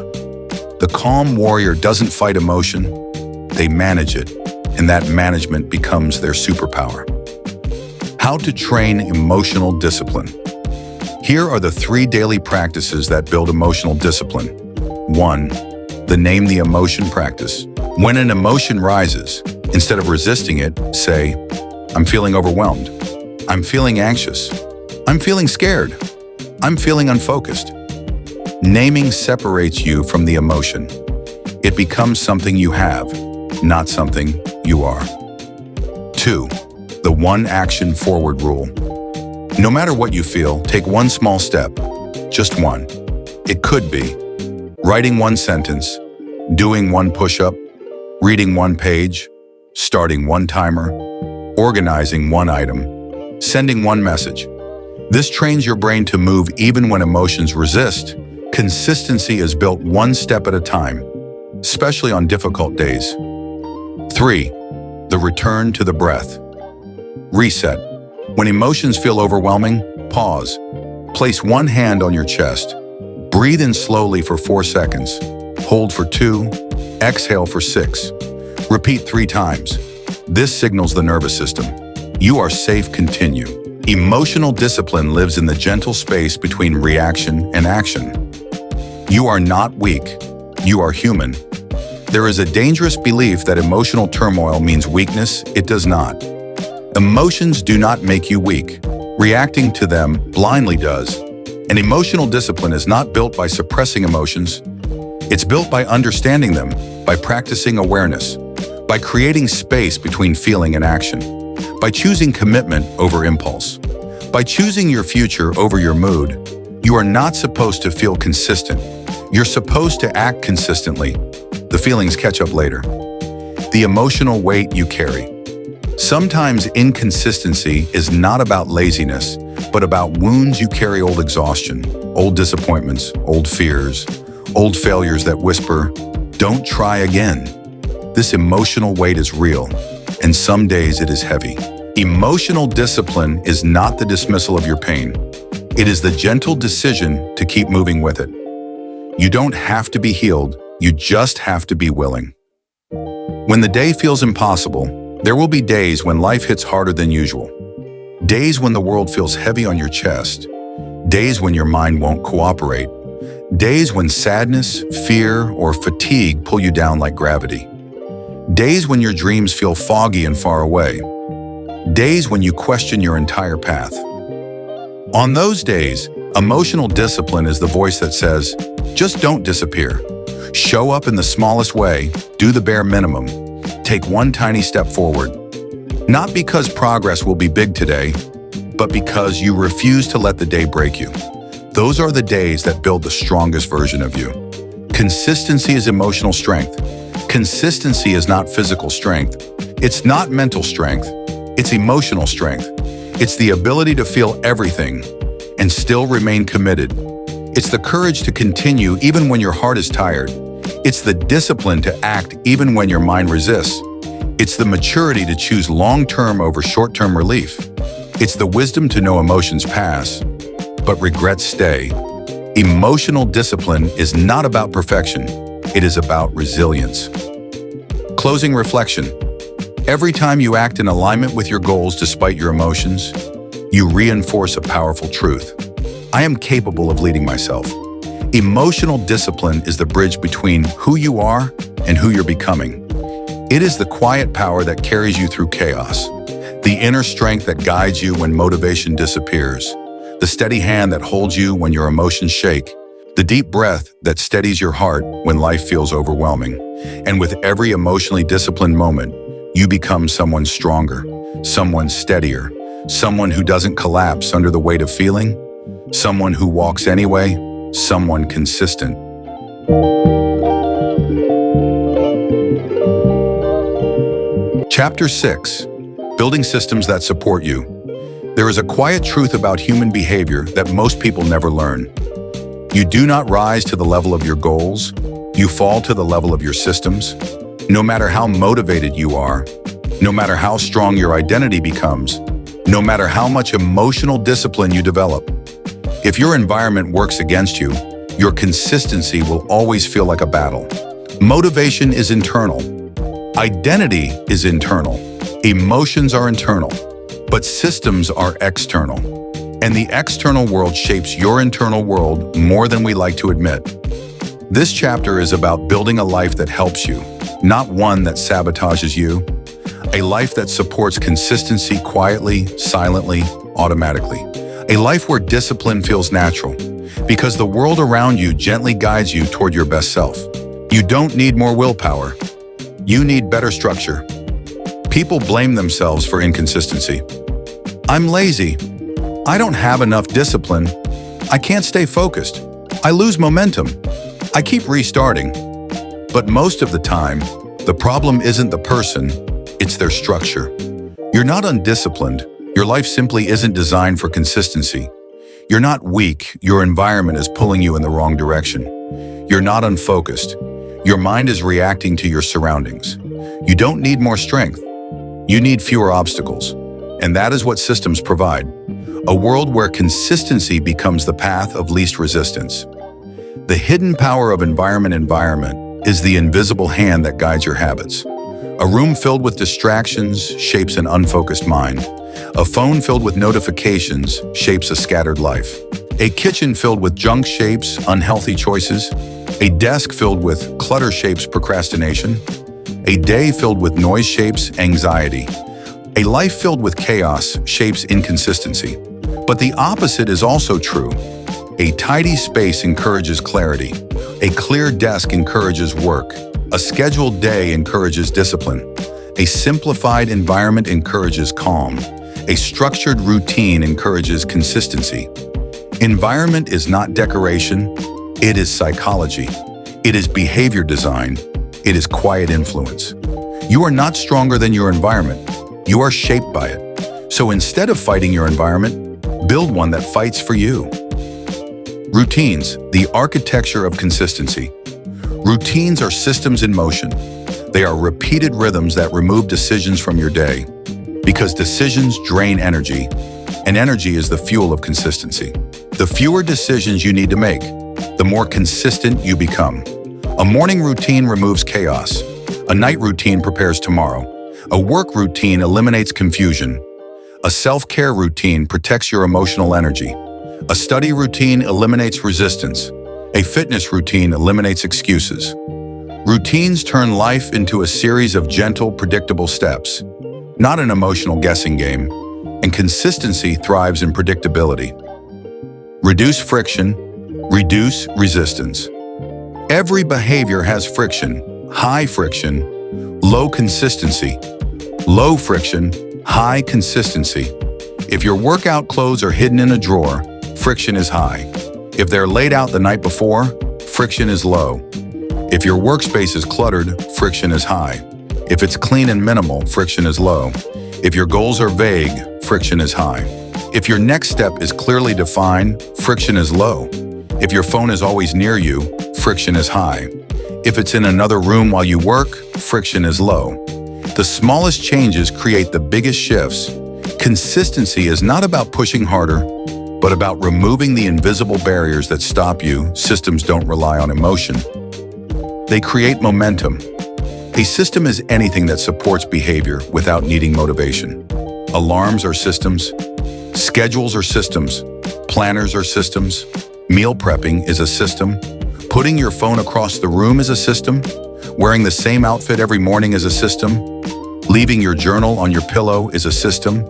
Speaker 1: The calm warrior doesn't fight emotion. They manage it, and that management becomes their superpower. How to train emotional discipline. Here are the 3 daily practices that build emotional discipline. 1. The name the emotion practice. When an emotion rises, instead of resisting it, say, I'm feeling overwhelmed. I'm feeling anxious. I'm feeling scared. I'm feeling unfocused. Naming separates you from the emotion. It becomes something you have, not something you are. 2. The 1 action forward rule. No matter what you feel, take 1 small step, just 1. It could be writing 1 sentence, doing 1 push-up, reading 1 page, starting 1 timer, organizing 1 item, sending 1 message. This trains your brain to move even when emotions resist. Consistency is built 1 step at a time, especially on difficult days. 3. The return to the breath. Reset. When emotions feel overwhelming, pause. Place 1 hand on your chest. Breathe in slowly for 4 seconds. Hold for 2. Exhale for 6. Repeat 3 times. This signals the nervous system. You are safe, continue. Emotional discipline lives in the gentle space between reaction and action. You are not weak. You are human. There is a dangerous belief that emotional turmoil means weakness. It does not. Emotions do not make you weak. Reacting to them blindly does. And emotional discipline is not built by suppressing emotions. It's built by understanding them, by practicing awareness, by creating space between feeling and action, by choosing commitment over impulse, by choosing your future over your mood. You are not supposed to feel consistent. You're supposed to act consistently. The feelings catch up later. The emotional weight you carry. Sometimes inconsistency is not about laziness, but about wounds you carry, old exhaustion, old disappointments, old fears, old failures that whisper, don't try again. This emotional weight is real, and some days it is heavy. Emotional discipline is not the dismissal of your pain. It is the gentle decision to keep moving with it. You don't have to be healed, you just have to be willing. When the day feels impossible, there will be days when life hits harder than usual. Days when the world feels heavy on your chest. Days when your mind won't cooperate. Days when sadness, fear, or fatigue pull you down like gravity. Days when your dreams feel foggy and far away. Days when you question your entire path. On those days, emotional discipline is the voice that says, just don't disappear. Show up in the smallest way, do the bare minimum. Take 1 tiny step forward. Not because progress will be big today, but because you refuse to let the day break you. Those are the days that build the strongest version of you. Consistency is emotional strength. Consistency is not physical strength. It's not mental strength. It's emotional strength. It's the ability to feel everything and still remain committed. It's the courage to continue even when your heart is tired. It's the discipline to act even when your mind resists. It's the maturity to choose long-term over short-term relief. It's the wisdom to know emotions pass, but regrets stay. Emotional discipline is not about perfection. It is about resilience. Closing reflection. Every time you act in alignment with your goals despite your emotions, you reinforce a powerful truth. I am capable of leading myself. Emotional discipline is the bridge between who you are and who you're becoming. It is the quiet power that carries you through chaos, the inner strength that guides you when motivation disappears, the steady hand that holds you when your emotions shake, the deep breath that steadies your heart when life feels overwhelming. And with every emotionally disciplined moment, you become someone stronger, someone steadier, someone who doesn't collapse under the weight of feeling, someone who walks anyway, someone consistent. Chapter 6. Building systems that support you. There is a quiet truth about human behavior that most people never learn. You do not rise to the level of your goals. You fall to the level of your systems. No matter how motivated you are, no matter how strong your identity becomes, no matter how much emotional discipline you develop, if your environment works against you, your consistency will always feel like a battle. Motivation is internal. Identity is internal. Emotions are internal. But systems are external. And the external world shapes your internal world more than we like to admit. This chapter is about building a life that helps you, not one that sabotages you. A life that supports consistency quietly, silently, automatically. A life where discipline feels natural, because the world around you gently guides you toward your best self. You don't need more willpower. You need better structure. People blame themselves for inconsistency. I'm lazy. I don't have enough discipline. I can't stay focused. I lose momentum. I keep restarting. But most of the time, the problem isn't the person, it's their structure. You're not undisciplined. Your life simply isn't designed for consistency. You're not weak. Your environment is pulling you in the wrong direction. You're not unfocused. Your mind is reacting to your surroundings. You don't need more strength. You need fewer obstacles. And that is what systems provide. A world where consistency becomes the path of least resistance. The hidden power of environment is the invisible hand that guides your habits. A room filled with distractions shapes an unfocused mind. A phone filled with notifications shapes a scattered life. A kitchen filled with junk shapes unhealthy choices. A desk filled with clutter shapes procrastination. A day filled with noise shapes anxiety. A life filled with chaos shapes inconsistency. But the opposite is also true. A tidy space encourages clarity. A clear desk encourages work. A scheduled day encourages discipline. A simplified environment encourages calm. A structured routine encourages consistency. Environment is not decoration, it is psychology. It is behavior design. It is quiet influence. You are not stronger than your environment. You are shaped by it. So instead of fighting your environment, build one that fights for you. Routines, the architecture of consistency. Routines are systems in motion. They are repeated rhythms that remove decisions from your day, because decisions drain energy, and energy is the fuel of consistency. The fewer decisions you need to make, the more consistent you become. A morning routine removes chaos. A night routine prepares tomorrow. A work routine eliminates confusion. A self-care routine protects your emotional energy. A study routine eliminates resistance. A fitness routine eliminates excuses. Routines turn life into a series of gentle, predictable steps, not an emotional guessing game, and consistency thrives in predictability. Reduce friction, reduce resistance. Every behavior has friction, high friction, low consistency. Low friction, high consistency. If your workout clothes are hidden in a drawer, friction is high. If they're laid out the night before, friction is low. If your workspace is cluttered, friction is high. If it's clean and minimal, friction is low. If your goals are vague, friction is high. If your next step is clearly defined, friction is low. If your phone is always near you, friction is high. If it's in another room while you work, friction is low. The smallest changes create the biggest shifts. Consistency is not about pushing harder, but about removing the invisible barriers that stop you. Systems don't rely on emotion. They create momentum. A system is anything that supports behavior without needing motivation. Alarms are systems. Schedules are systems. Planners are systems. Meal prepping is a system. Putting your phone across the room is a system. Wearing the same outfit every morning is a system. Leaving your journal on your pillow is a system.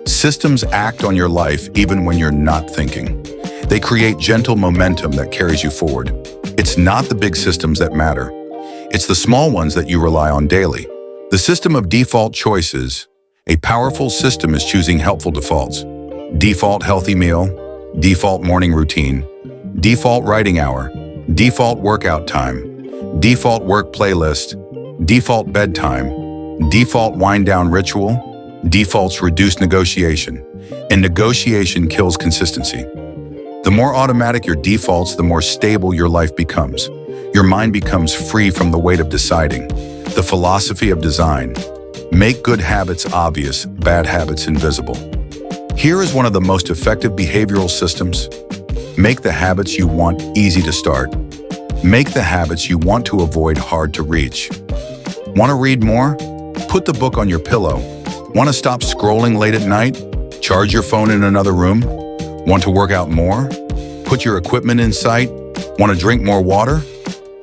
Speaker 1: Systems act on your life even when you're not thinking. They create gentle momentum that carries you forward. It's not the big systems that matter. It's the small ones that you rely on daily. The system of default choices. A powerful system is choosing helpful defaults. Default healthy meal, default morning routine, default writing hour, default workout time, default work playlist, default bedtime, default wind-down ritual. Defaults reduce negotiation, and negotiation kills consistency. The more automatic your defaults, the more stable your life becomes. Your mind becomes free from the weight of deciding. The philosophy of design. Make good habits obvious, bad habits invisible. Here is one of the most effective behavioral systems. Make the habits you want easy to start. Make the habits you want to avoid hard to reach. Want to read more? Put the book on your pillow. Want to stop scrolling late at night? Charge your phone in another room? Want to work out more? Put your equipment in sight? Want to drink more water?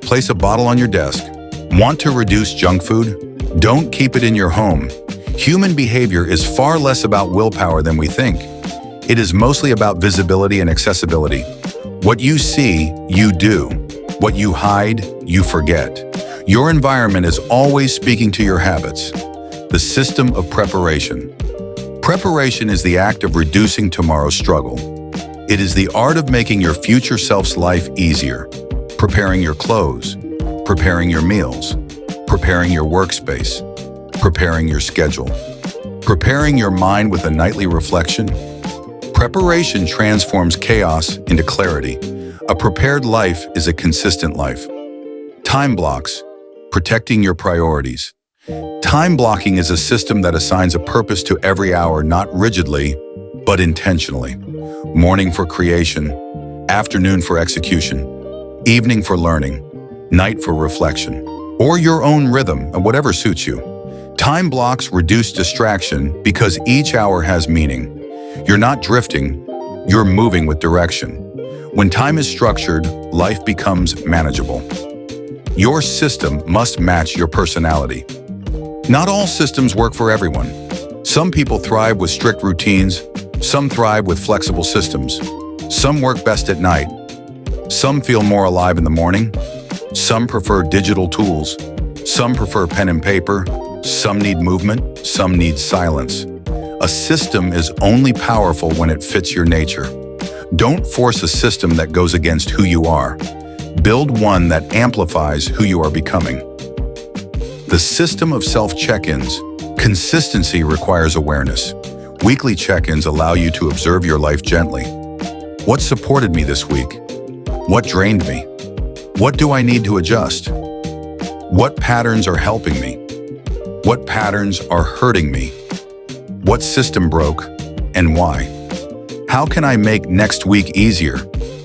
Speaker 1: Place a bottle on your desk. Want to reduce junk food? Don't keep it in your home. Human behavior is far less about willpower than we think. It is mostly about visibility and accessibility. What you see, you do. What you hide, you forget. Your environment is always speaking to your habits. The system of preparation. Preparation is the act of reducing tomorrow's struggle. It is the art of making your future self's life easier. Preparing your clothes, preparing your meals, preparing your workspace, preparing your schedule, preparing your mind with a nightly reflection. Preparation transforms chaos into clarity. A prepared life is a consistent life. Time blocks, protecting your priorities. Time blocking is a system that assigns a purpose to every hour, not rigidly, but intentionally. Morning for creation, afternoon for execution, evening for learning, night for reflection, or your own rhythm, whatever suits you. Time blocks reduce distraction because each hour has meaning. You're not drifting, you're moving with direction. When time is structured, life becomes manageable. Your system must match your personality. Not all systems work for everyone. Some people thrive with strict routines, some thrive with flexible systems. Some work best at night. Some feel more alive in the morning. Some prefer digital tools. Some prefer pen and paper. Some need movement. Some need silence. A system is only powerful when it fits your nature. Don't force a system that goes against who you are. Build one that amplifies who you are becoming. The system of self-check-ins. Consistency requires awareness. Weekly check-ins allow you to observe your life gently. What supported me this week? What drained me? What do I need to adjust? What patterns are helping me? What patterns are hurting me? What system broke and why? How can I make next week easier?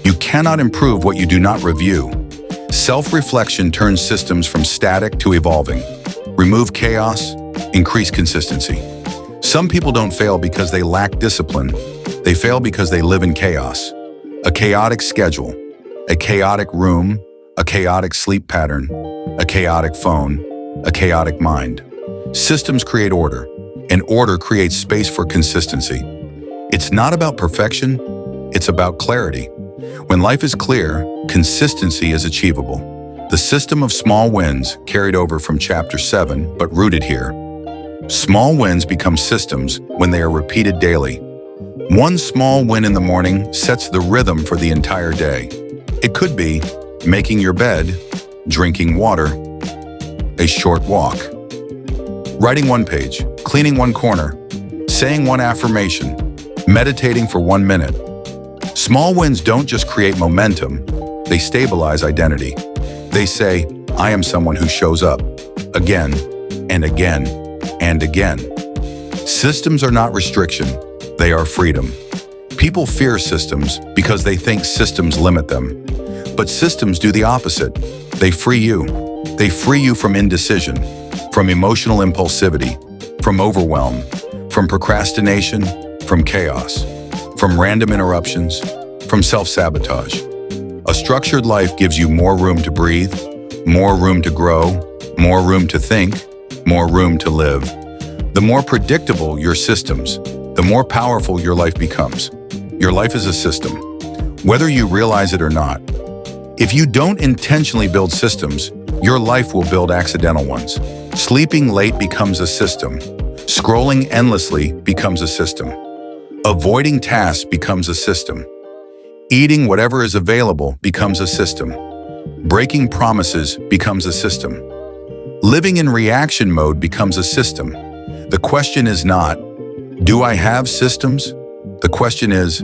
Speaker 1: You cannot improve what you do not review. Self-reflection turns systems from static to evolving. Remove chaos, increase consistency. Some people don't fail because they lack discipline. They fail because they live in chaos. A chaotic schedule, a chaotic room, a chaotic sleep pattern, a chaotic phone, a chaotic mind. Systems create order, and order creates space for consistency. It's not about perfection, it's about clarity. When life is clear, consistency is achievable. The system of small wins carried over from Chapter 7, but rooted here. Small wins become systems when they are repeated daily. One small win in the morning sets the rhythm for the entire day. It could be making your bed, drinking water, a short walk, writing one page, cleaning one corner, saying one affirmation, meditating for 1 minute. Small wins don't just create momentum, they stabilize identity. They say, I am someone who shows up, again and again and again. Systems are not restriction, they are freedom. People fear systems because they think systems limit them. But systems do the opposite. They free you. They free you from indecision, from emotional impulsivity, from overwhelm, from procrastination, from chaos, from random interruptions, from self-sabotage. A structured life gives you more room to breathe, more room to grow, more room to think, more room to live. The more predictable your systems, the more powerful your life becomes. Your life is a system, whether you realize it or not. If you don't intentionally build systems, your life will build accidental ones. Sleeping late becomes a system. Scrolling endlessly becomes a system. Avoiding tasks becomes a system. Eating whatever is available becomes a system. Breaking promises becomes a system. Living in reaction mode becomes a system. The question is not, do I have systems? The question is,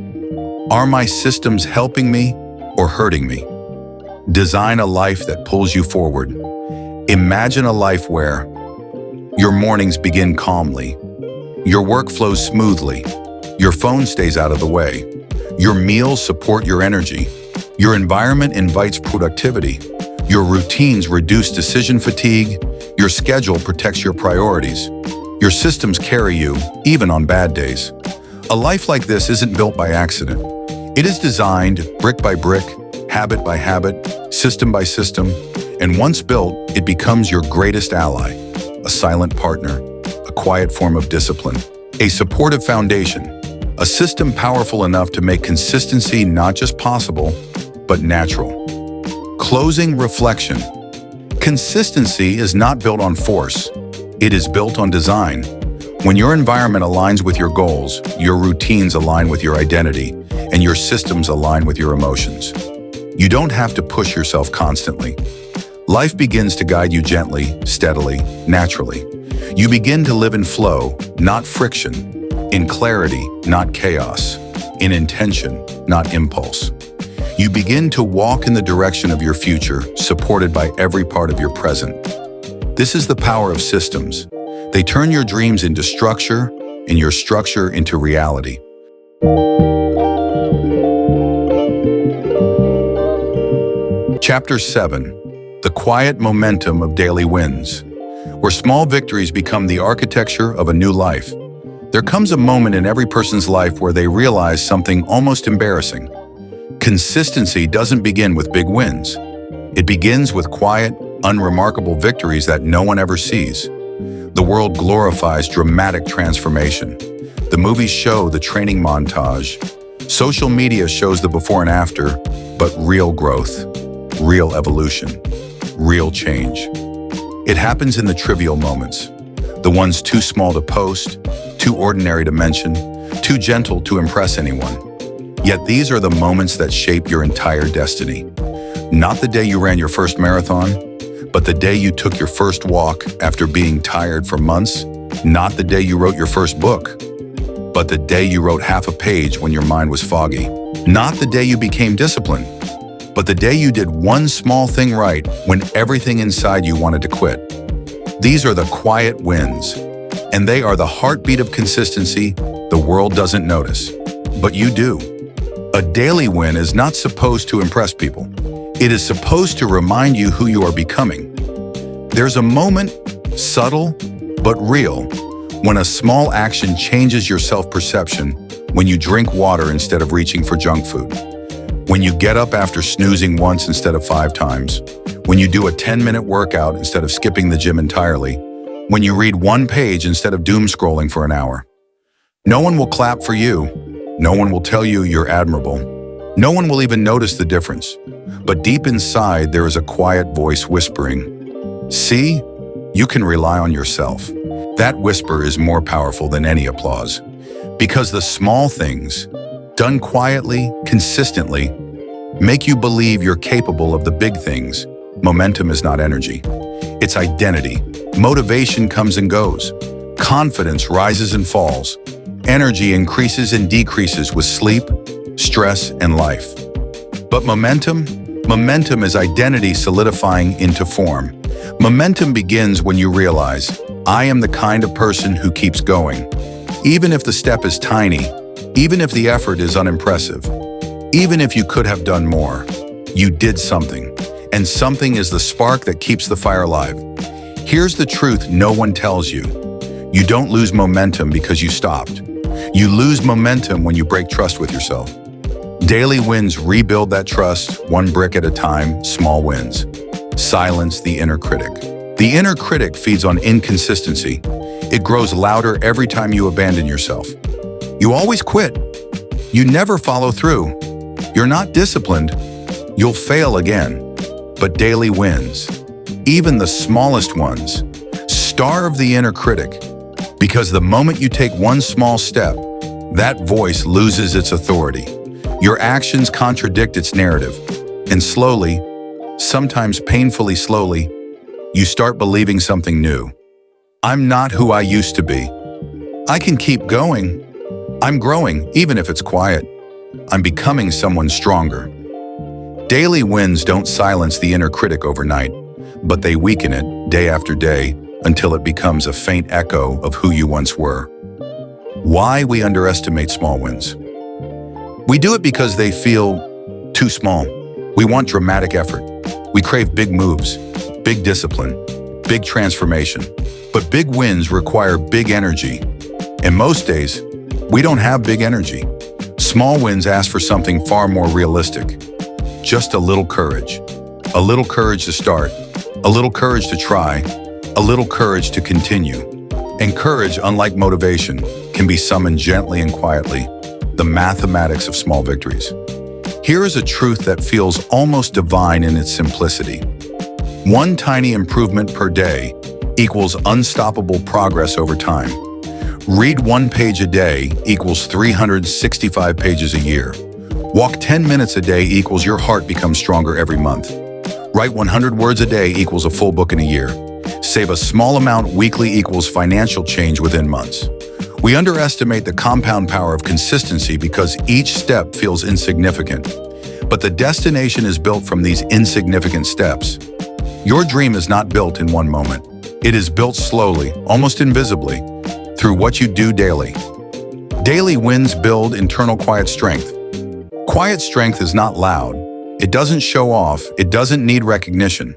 Speaker 1: are my systems helping me or hurting me? Design a life that pulls you forward. Imagine a life where your mornings begin calmly, your work flows smoothly, your phone stays out of the way, your meals support your energy, your environment invites productivity, your routines reduce decision fatigue, your schedule protects your priorities, your systems carry you, even on bad days. A life like this isn't built by accident. It is designed brick by brick, habit by habit, system by system, and once built, it becomes your greatest ally, a silent partner, a quiet form of discipline, a supportive foundation, a system powerful enough to make consistency not just possible, but natural. Closing reflection. Consistency is not built on force. It is built on design. When your environment aligns with your goals, your routines align with your identity, and your systems align with your emotions. You don't have to push yourself constantly. Life begins to guide you gently, steadily, naturally. You begin to live in flow, not friction, in clarity, not chaos, in intention, not impulse. You begin to walk in the direction of your future, supported by every part of your present. This is the power of systems. They turn your dreams into structure, and your structure into reality. Chapter 7. The Quiet Momentum of Daily Wins. Where small victories become the architecture of a new life. There comes a moment in every person's life where they realize something almost embarrassing. Consistency doesn't begin with big wins. It begins with quiet, unremarkable victories that no one ever sees. The world glorifies dramatic transformation. The movies show the training montage. Social media shows the before and after, but real growth, real evolution, real change. It happens in the trivial moments, the ones too small to post, too ordinary to mention, too gentle to impress anyone. Yet these are the moments that shape your entire destiny. Not the day you ran your first marathon, but the day you took your first walk after being tired for months. Not the day you wrote your first book, but the day you wrote half a page when your mind was foggy. Not the day you became disciplined, but the day you did one small thing right when everything inside you wanted to quit. These are the quiet wins, and they are the heartbeat of consistency the world doesn't notice, but you do. A daily win is not supposed to impress people. It is supposed to remind you who you are becoming. There's a moment, subtle but real, when a small action changes your self-perception, when you drink water instead of reaching for junk food. When you get up after snoozing once instead of 5 times, when you do a 10-minute workout instead of skipping the gym entirely, when you read 1 page instead of doom scrolling for an hour. No one will clap for you. No one will tell you you're admirable. No one will even notice the difference. But deep inside, there is a quiet voice whispering, "See, you can rely on yourself." That whisper is more powerful than any applause, because the small things, done quietly, consistently, make you believe you're capable of the big things. Momentum is not energy. It's identity. Motivation comes and goes. Confidence rises and falls. Energy increases and decreases with sleep, stress, and life. But momentum is identity solidifying into form. Momentum begins when you realize, I am the kind of person who keeps going. Even if the step is tiny, even if the effort is unimpressive, even if you could have done more, you did something. And something is the spark that keeps the fire alive. Here's the truth no one tells you. You don't lose momentum because you stopped. You lose momentum when you break trust with yourself. Daily wins rebuild that trust, one brick at a time, small wins. Silence the inner critic. The inner critic feeds on inconsistency. It grows louder every time you abandon yourself. You always quit. You never follow through. You're not disciplined. You'll fail again. But daily wins, even the smallest ones, starve the inner critic. Because the moment you take one small step, that voice loses its authority. Your actions contradict its narrative. And slowly, sometimes painfully slowly, you start believing something new. I'm not who I used to be. I can keep going. I'm growing, even if it's quiet. I'm becoming someone stronger. Daily wins don't silence the inner critic overnight, but they weaken it day after day until it becomes a faint echo of who you once were. Why we underestimate small wins? We do it because they feel too small. We want dramatic effort. We crave big moves, big discipline, big transformation. But big wins require big energy. And most days, we don't have big energy. Small wins ask for something far more realistic. Just a little courage. A little courage to start. A little courage to try. A little courage to continue. And courage, unlike motivation, can be summoned gently and quietly. The mathematics of small victories. Here is a truth that feels almost divine in its simplicity. One tiny improvement per day equals unstoppable progress over time. Read 1 page a day equals 365 pages a year. Walk 10 minutes a day equals your heart becomes stronger every month. Write 100 words a day equals a full book in a year. Save a small amount weekly equals financial change within months. We underestimate the compound power of consistency because each step feels insignificant. But the destination is built from these insignificant steps. Your dream is not built in one moment. It is built slowly, almost invisibly, through what you do daily. Daily wins build internal quiet strength. Quiet strength is not loud. It doesn't show off. It doesn't need recognition.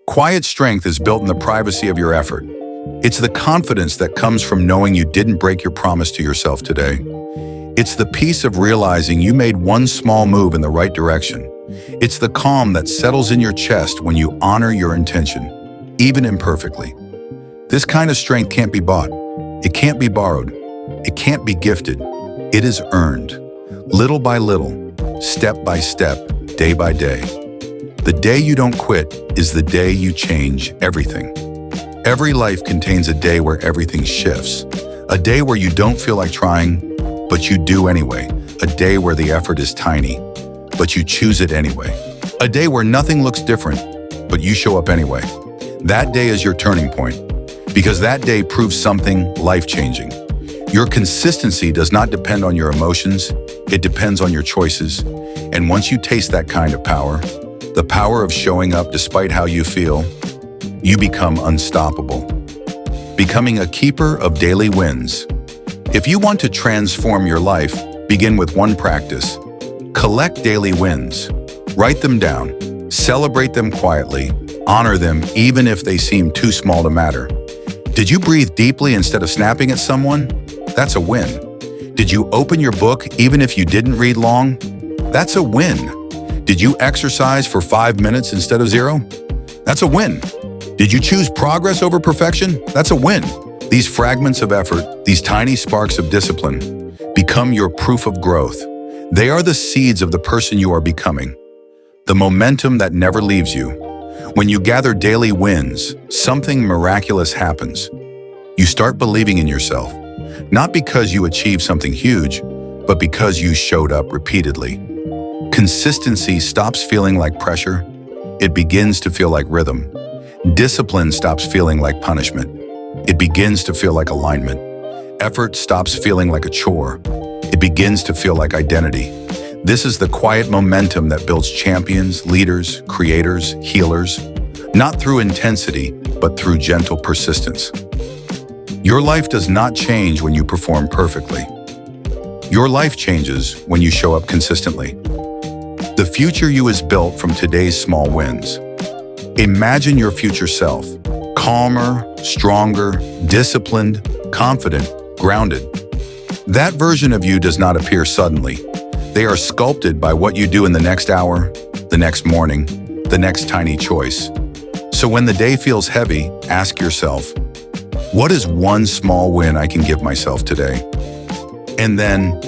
Speaker 1: Quiet strength is built in the privacy of your effort. It's the confidence that comes from knowing you didn't break your promise to yourself today. It's the peace of realizing you made one small move in the right direction. It's the calm that settles in your chest when you honor your intention, even imperfectly. This kind of strength can't be bought. It can't be borrowed. It can't be gifted. It is earned, little by little, step by step, day by day. The day you don't quit is the day you change everything. Every life contains a day where everything shifts. A day where you don't feel like trying, but you do anyway. A day where the effort is tiny, but you choose it anyway. A day where nothing looks different, but you show up anyway. That day is your turning point, because that day proves something life-changing. Your consistency does not depend on your emotions, it depends on your choices. And once you taste that kind of power, the power of showing up despite how you feel, you become unstoppable. Becoming a keeper of daily wins. If you want to transform your life, begin with one practice. Collect daily wins. Write them down. Celebrate them quietly. Honor them even if they seem too small to matter. Did you breathe deeply instead of snapping at someone? That's a win. Did you open your book even if you didn't read long? That's a win. Did you exercise for 5 minutes instead of 0? That's a win. Did you choose progress over perfection? That's a win. These fragments of effort, these tiny sparks of discipline, become your proof of growth. They are the seeds of the person you are becoming, the momentum that never leaves you. When you gather daily wins, something miraculous happens. You start believing in yourself, not because you achieved something huge, but because you showed up repeatedly. Consistency stops feeling like pressure. It begins to feel like rhythm. Discipline stops feeling like punishment. It begins to feel like alignment. Effort stops feeling like a chore. It begins to feel like identity. This is the quiet momentum that builds champions, leaders, creators, healers, not through intensity, but through gentle persistence. Your life does not change when you perform perfectly. Your life changes when you show up consistently. The future you is built from today's small wins. Imagine your future self, calmer, stronger, disciplined, confident, grounded. That version of you does not appear suddenly. They are sculpted by what you do in the next hour, the next morning, the next tiny choice. So when the day feels heavy, ask yourself, what is one small win I can give myself today? And then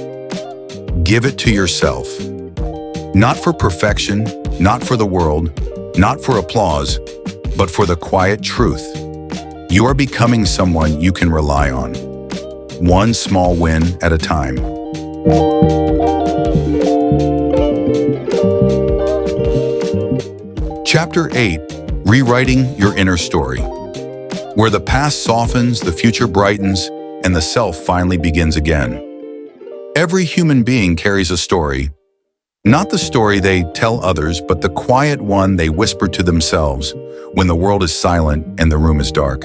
Speaker 1: give it to yourself. Not for perfection, not for the world, not for applause, but for the quiet truth. You are becoming someone you can rely on. One small win at a time. Chapter 8, Rewriting Your Inner Story. Where the past softens, the future brightens, and the self finally begins again. Every human being carries a story, Not the story they tell others, but the quiet one they whisper to themselves when the world is silent and the room is dark.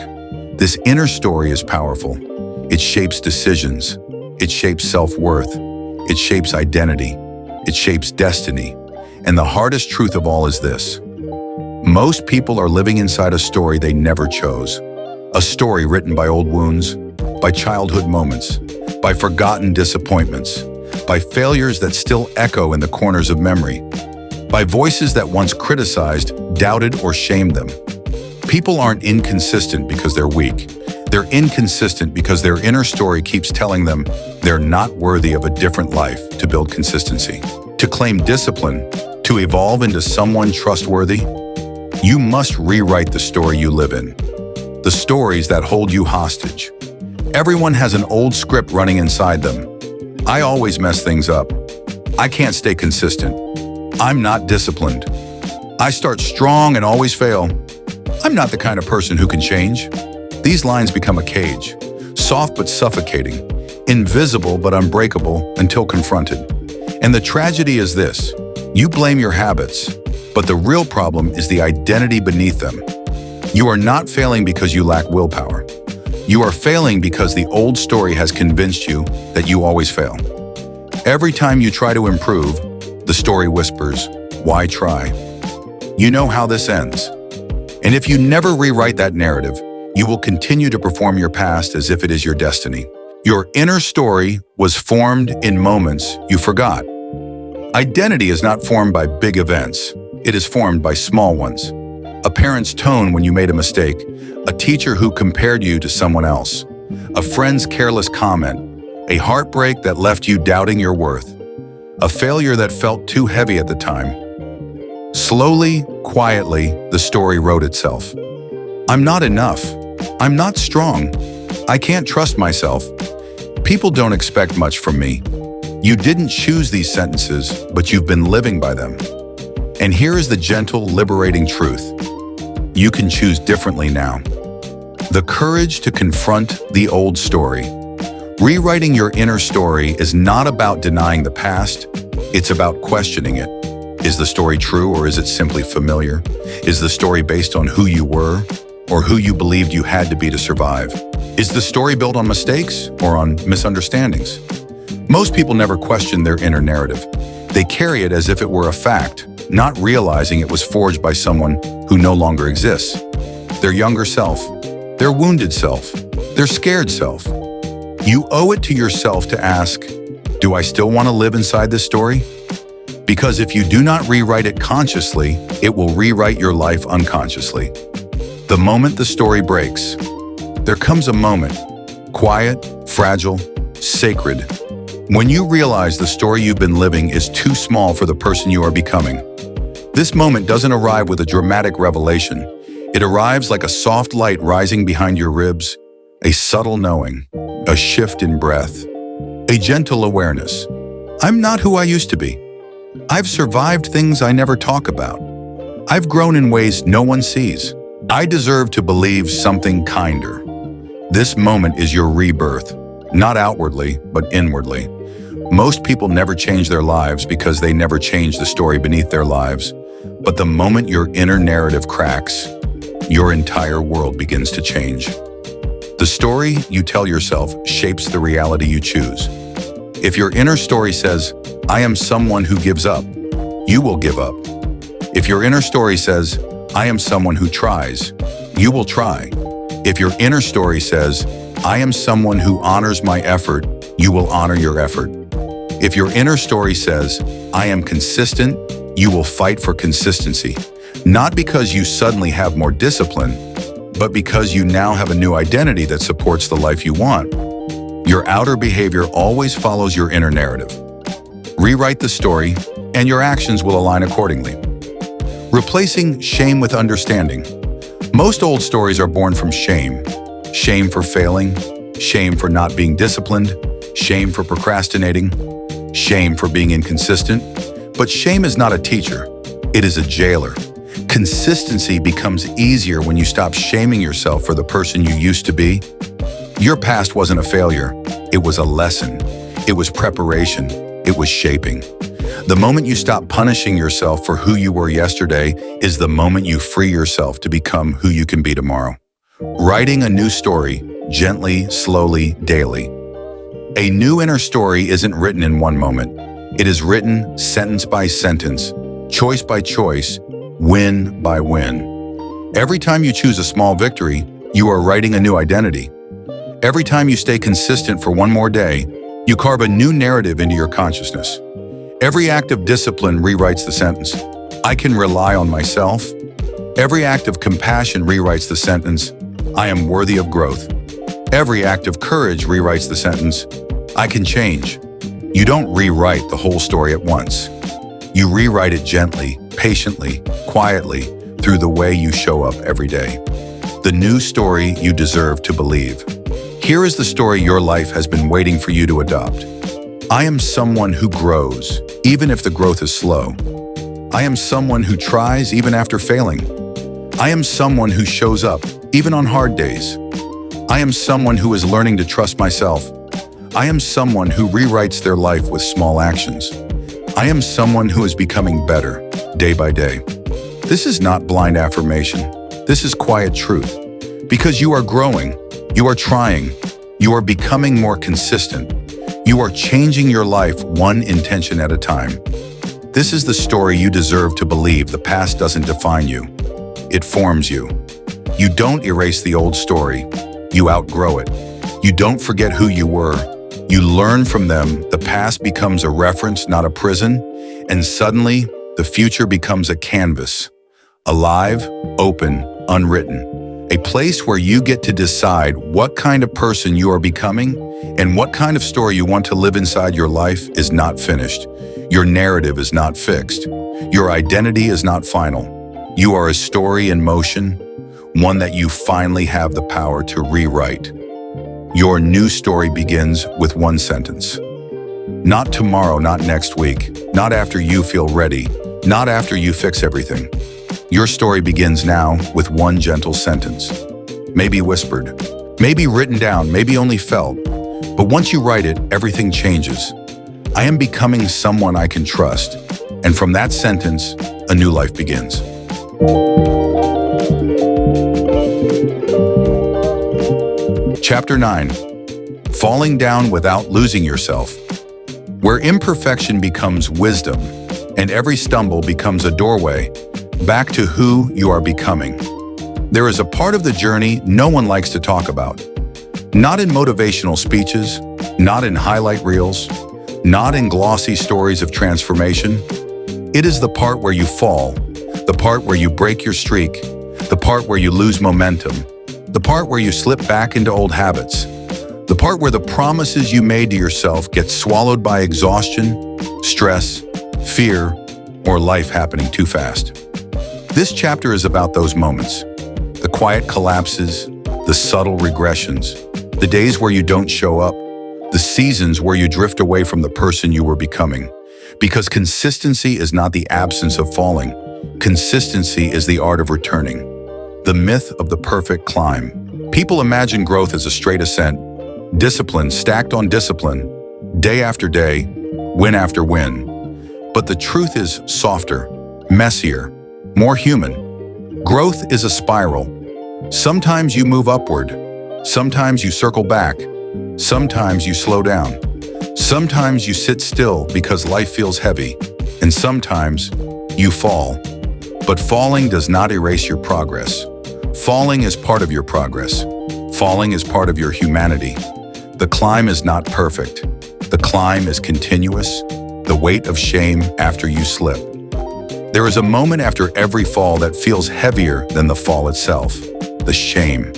Speaker 1: This inner story is powerful. It shapes decisions. It shapes self-worth. It shapes identity. It shapes destiny. And the hardest truth of all is this: most people are living inside a story they never chose. A story written by old wounds, by childhood moments, by forgotten disappointments, by failures that still echo in the corners of memory, by voices that once criticized, doubted, or shamed them. People aren't inconsistent because they're weak. They're inconsistent because their inner story keeps telling them they're not worthy of a different life. To build consistency, to claim discipline, to evolve into someone trustworthy, you must rewrite the story you live in. The stories that hold you hostage. Everyone has an old script running inside them. I always mess things up. I can't stay consistent. I'm not disciplined. I start strong and always fail. I'm not the kind of person who can change. These lines become a cage, soft but suffocating, invisible but unbreakable until confronted. And the tragedy is this: you blame your habits, but the real problem is the identity beneath them. You are not failing because you lack willpower. You are failing because the old story has convinced you that you always fail. Every time you try to improve, the story whispers, "Why try?" You know how this ends. And if you never rewrite that narrative, you will continue to perform your past as if it is your destiny. Your inner story was formed in moments you forgot. Identity is not formed by big events. It is formed by small ones. A parent's tone when you made a mistake, a teacher who compared you to someone else, a friend's careless comment, a heartbreak that left you doubting your worth, a failure that felt too heavy at the time. Slowly, quietly, the story wrote itself. I'm not enough. I'm not strong. I can't trust myself. People don't expect much from me. You didn't choose these sentences, but you've been living by them. And here is the gentle, liberating truth. You can choose differently now. The courage to confront the old story. Rewriting your inner story is not about denying the past. It's about questioning it. Is the story true, or is it simply familiar? Is the story based on who you were or who you believed you had to be to survive? Is the story built on mistakes or on misunderstandings? Most people never question their inner narrative. They carry it as if it were a fact, not realizing it was forged by someone who no longer exists. Their younger self, their wounded self, their scared self. You owe it to yourself to ask, do I still want to live inside this story? Because if you do not rewrite it consciously, it will rewrite your life unconsciously. The moment the story breaks, there comes a moment, quiet, fragile, sacred, when you realize the story you've been living is too small for the person you are becoming. This moment doesn't arrive with a dramatic revelation. It arrives like a soft light rising behind your ribs, a subtle knowing, a shift in breath, a gentle awareness. I'm not who I used to be. I've survived things I never talk about. I've grown in ways no one sees. I deserve to believe something kinder. This moment is your rebirth, not outwardly, but inwardly. Most people never change their lives because they never change the story beneath their lives. But the moment your inner narrative cracks, your entire world begins to change. The story you tell yourself shapes the reality you choose. If your inner story says, I am someone who gives up, you will give up. If your inner story says, I am someone who tries, you will try. If your inner story says, I am someone who honors my effort, you will honor your effort. If your inner story says, I am consistent, you will fight for consistency. Not because you suddenly have more discipline, but because you now have a new identity that supports the life you want. Your outer behavior always follows your inner narrative. Rewrite the story, and your actions will align accordingly. Replacing shame with understanding. Most old stories are born from shame. Shame for failing, shame for not being disciplined, shame for procrastinating, shame for being inconsistent. But shame is not a teacher, it is a jailer. Consistency becomes easier when you stop shaming yourself for the person you used to be. Your past wasn't a failure, it was a lesson. It was preparation, it was shaping. The moment you stop punishing yourself for who you were yesterday is the moment you free yourself to become who you can be tomorrow. Writing a new story, gently, slowly, daily. A new inner story isn't written in one moment. It is written sentence by sentence, choice by choice, win by win. Every time you choose a small victory, you are writing a new identity. Every time you stay consistent for one more day, you carve a new narrative into your consciousness. Every act of discipline rewrites the sentence, I can rely on myself. Every act of compassion rewrites the sentence, I am worthy of growth. Every act of courage rewrites the sentence, I can change. You don't rewrite the whole story at once. You rewrite it gently, patiently, quietly, through the way you show up every day. The new story you deserve to believe. Here is the story your life has been waiting for you to adopt. I am someone who grows, even if the growth is slow. I am someone who tries even after failing. I am someone who shows up, even on hard days. I am someone who is learning to trust myself. I am someone who rewrites their life with small actions. I am someone who is becoming better, day by day. This is not blind affirmation. This is quiet truth. Because you are growing, you are trying, you are becoming more consistent. You are changing your life one intention at a time. This is the story you deserve to believe. The past doesn't define you. It forms you. You don't erase the old story. You outgrow it. You don't forget who you were. You learn from them. The past becomes a reference, not a prison. And suddenly, the future becomes a canvas. Alive, open, unwritten. A place where you get to decide what kind of person you are becoming and what kind of story you want to live inside. Your life is not finished. Your narrative is not fixed. Your identity is not final. You are a story in motion, one that you finally have the power to rewrite. Your new story begins with one sentence. Not tomorrow, not next week, not after you feel ready, not after you fix everything. Your story begins now with one gentle sentence. Maybe whispered, maybe written down, maybe only felt. But once you write it, everything changes. I am becoming someone I can trust. And from that sentence, a new life begins. Chapter 9. Falling down without losing yourself. Where imperfection becomes wisdom, and every stumble becomes a doorway back to who you are becoming. There is a part of the journey no one likes to talk about. Not in motivational speeches, not in highlight reels, not in glossy stories of transformation. It is the part where you fall, the part where you break your streak, the part where you lose momentum, the part where you slip back into old habits, the part where the promises you made to yourself get swallowed by exhaustion, stress, fear, or life happening too fast. This chapter is about those moments, the quiet collapses, the subtle regressions, the days where you don't show up, the seasons where you drift away from the person you were becoming. Because consistency is not the absence of falling. Consistency is the art of returning. The myth of the perfect climb. People imagine growth as a straight ascent, discipline stacked on discipline, day after day, win after win. But the truth is softer, messier, more human. Growth is a spiral. Sometimes you move upward. Sometimes you circle back. Sometimes you slow down. Sometimes you sit still because life feels heavy. And sometimes you fall. But falling does not erase your progress. Falling is part of your progress. Falling is part of your humanity. The climb is not perfect. The climb is continuous. The weight of shame after you slip. There is a moment after every fall that feels heavier than the fall itself. The shame.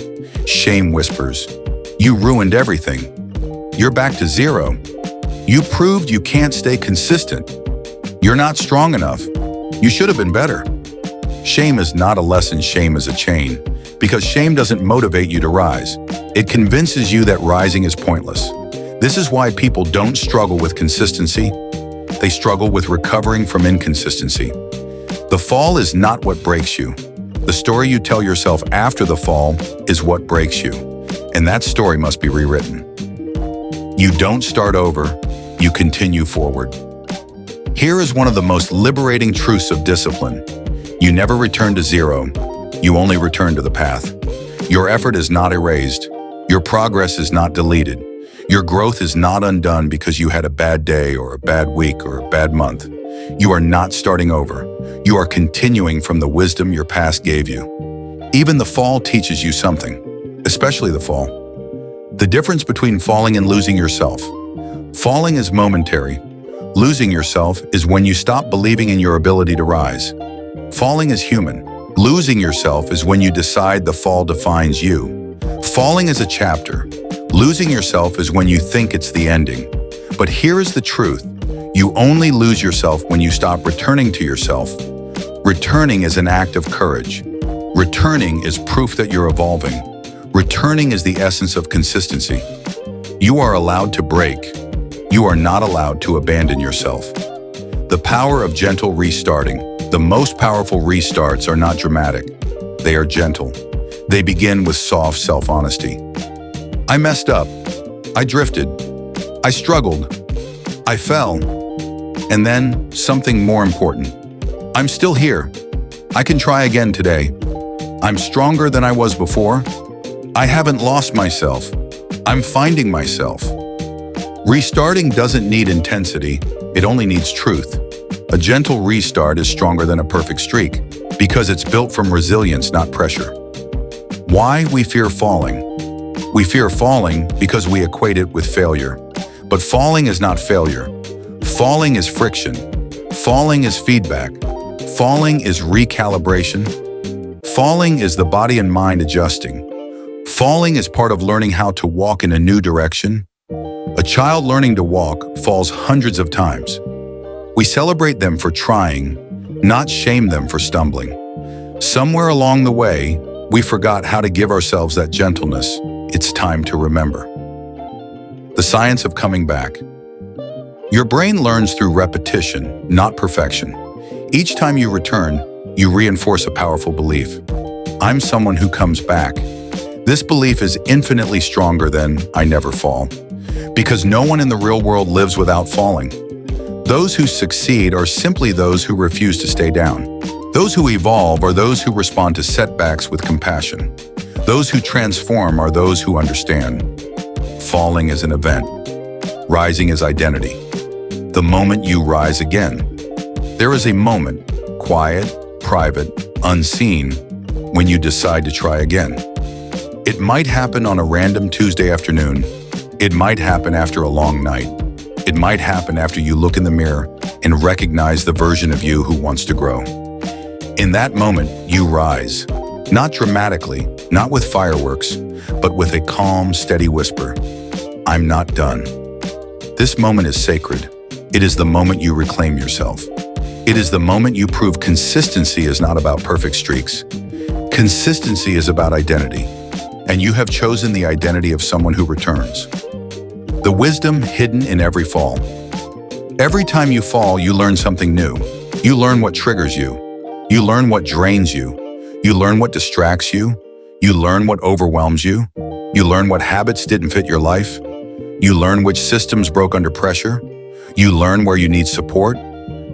Speaker 1: Shame whispers, you ruined everything. You're back to zero. You proved you can't stay consistent. You're not strong enough. You should have been better. Shame is not a lesson, shame is a chain. Because shame doesn't motivate you to rise. It convinces you that rising is pointless. This is why people don't struggle with consistency. They struggle with recovering from inconsistency. The fall is not what breaks you. The story you tell yourself after the fall is what breaks you. And that story must be rewritten. You don't start over, you continue forward. Here is one of the most liberating truths of discipline. You never return to zero. You only return to the path. Your effort is not erased. Your progress is not deleted. Your growth is not undone because you had a bad day or a bad week or a bad month. You are not starting over. You are continuing from the wisdom your past gave you. Even the fall teaches you something, especially the fall. The difference between falling and losing yourself. Falling is momentary. Losing yourself is when you stop believing in your ability to rise. Falling is human. Losing yourself is when you decide the fall defines you. Falling is a chapter. Losing yourself is when you think it's the ending. But here is the truth. You only lose yourself when you stop returning to yourself. Returning is an act of courage. Returning is proof that you're evolving. Returning is the essence of consistency. You are allowed to break. You are not allowed to abandon yourself. The power of gentle restarting. The most powerful restarts are not dramatic. They are gentle. They begin with soft self-honesty. I messed up. I drifted. I struggled. I fell. And then something more important. I'm still here. I can try again today. I'm stronger than I was before. I haven't lost myself. I'm finding myself. Restarting doesn't need intensity, it only needs truth. A gentle restart is stronger than a perfect streak because it's built from resilience, not pressure. Why we fear falling? We fear falling because we equate it with failure. But falling is not failure. Falling is friction. Falling is feedback. Falling is recalibration. Falling is the body and mind adjusting. Falling is part of learning how to walk in a new direction. A child learning to walk falls hundreds of times. We celebrate them for trying, not shame them for stumbling. Somewhere along the way, we forgot how to give ourselves that gentleness. It's time to remember. The science of coming back. Your brain learns through repetition, not perfection. Each time you return, you reinforce a powerful belief. I'm someone who comes back. This belief is infinitely stronger than I never fall. Because no one in the real world lives without falling. Those who succeed are simply those who refuse to stay down. Those who evolve are those who respond to setbacks with compassion. Those who transform are those who understand. Falling is an event. Rising is identity. The moment you rise again. There is a moment, quiet, private, unseen, when you decide to try again. It might happen on a random Tuesday afternoon. It might happen after a long night. It might happen after you look in the mirror and recognize the version of you who wants to grow. In that moment, you rise. Not dramatically, not with fireworks, but with a calm, steady whisper. I'm not done. This moment is sacred. It is the moment you reclaim yourself. It is the moment you prove consistency is not about perfect streaks. Consistency is about identity. And you have chosen the identity of someone who returns. The wisdom hidden in every fall. Every time you fall, you learn something new. You learn what triggers you. You learn what drains you. You learn what distracts you. You learn what overwhelms you. You learn what habits didn't fit your life. You learn which systems broke under pressure. You learn where you need support.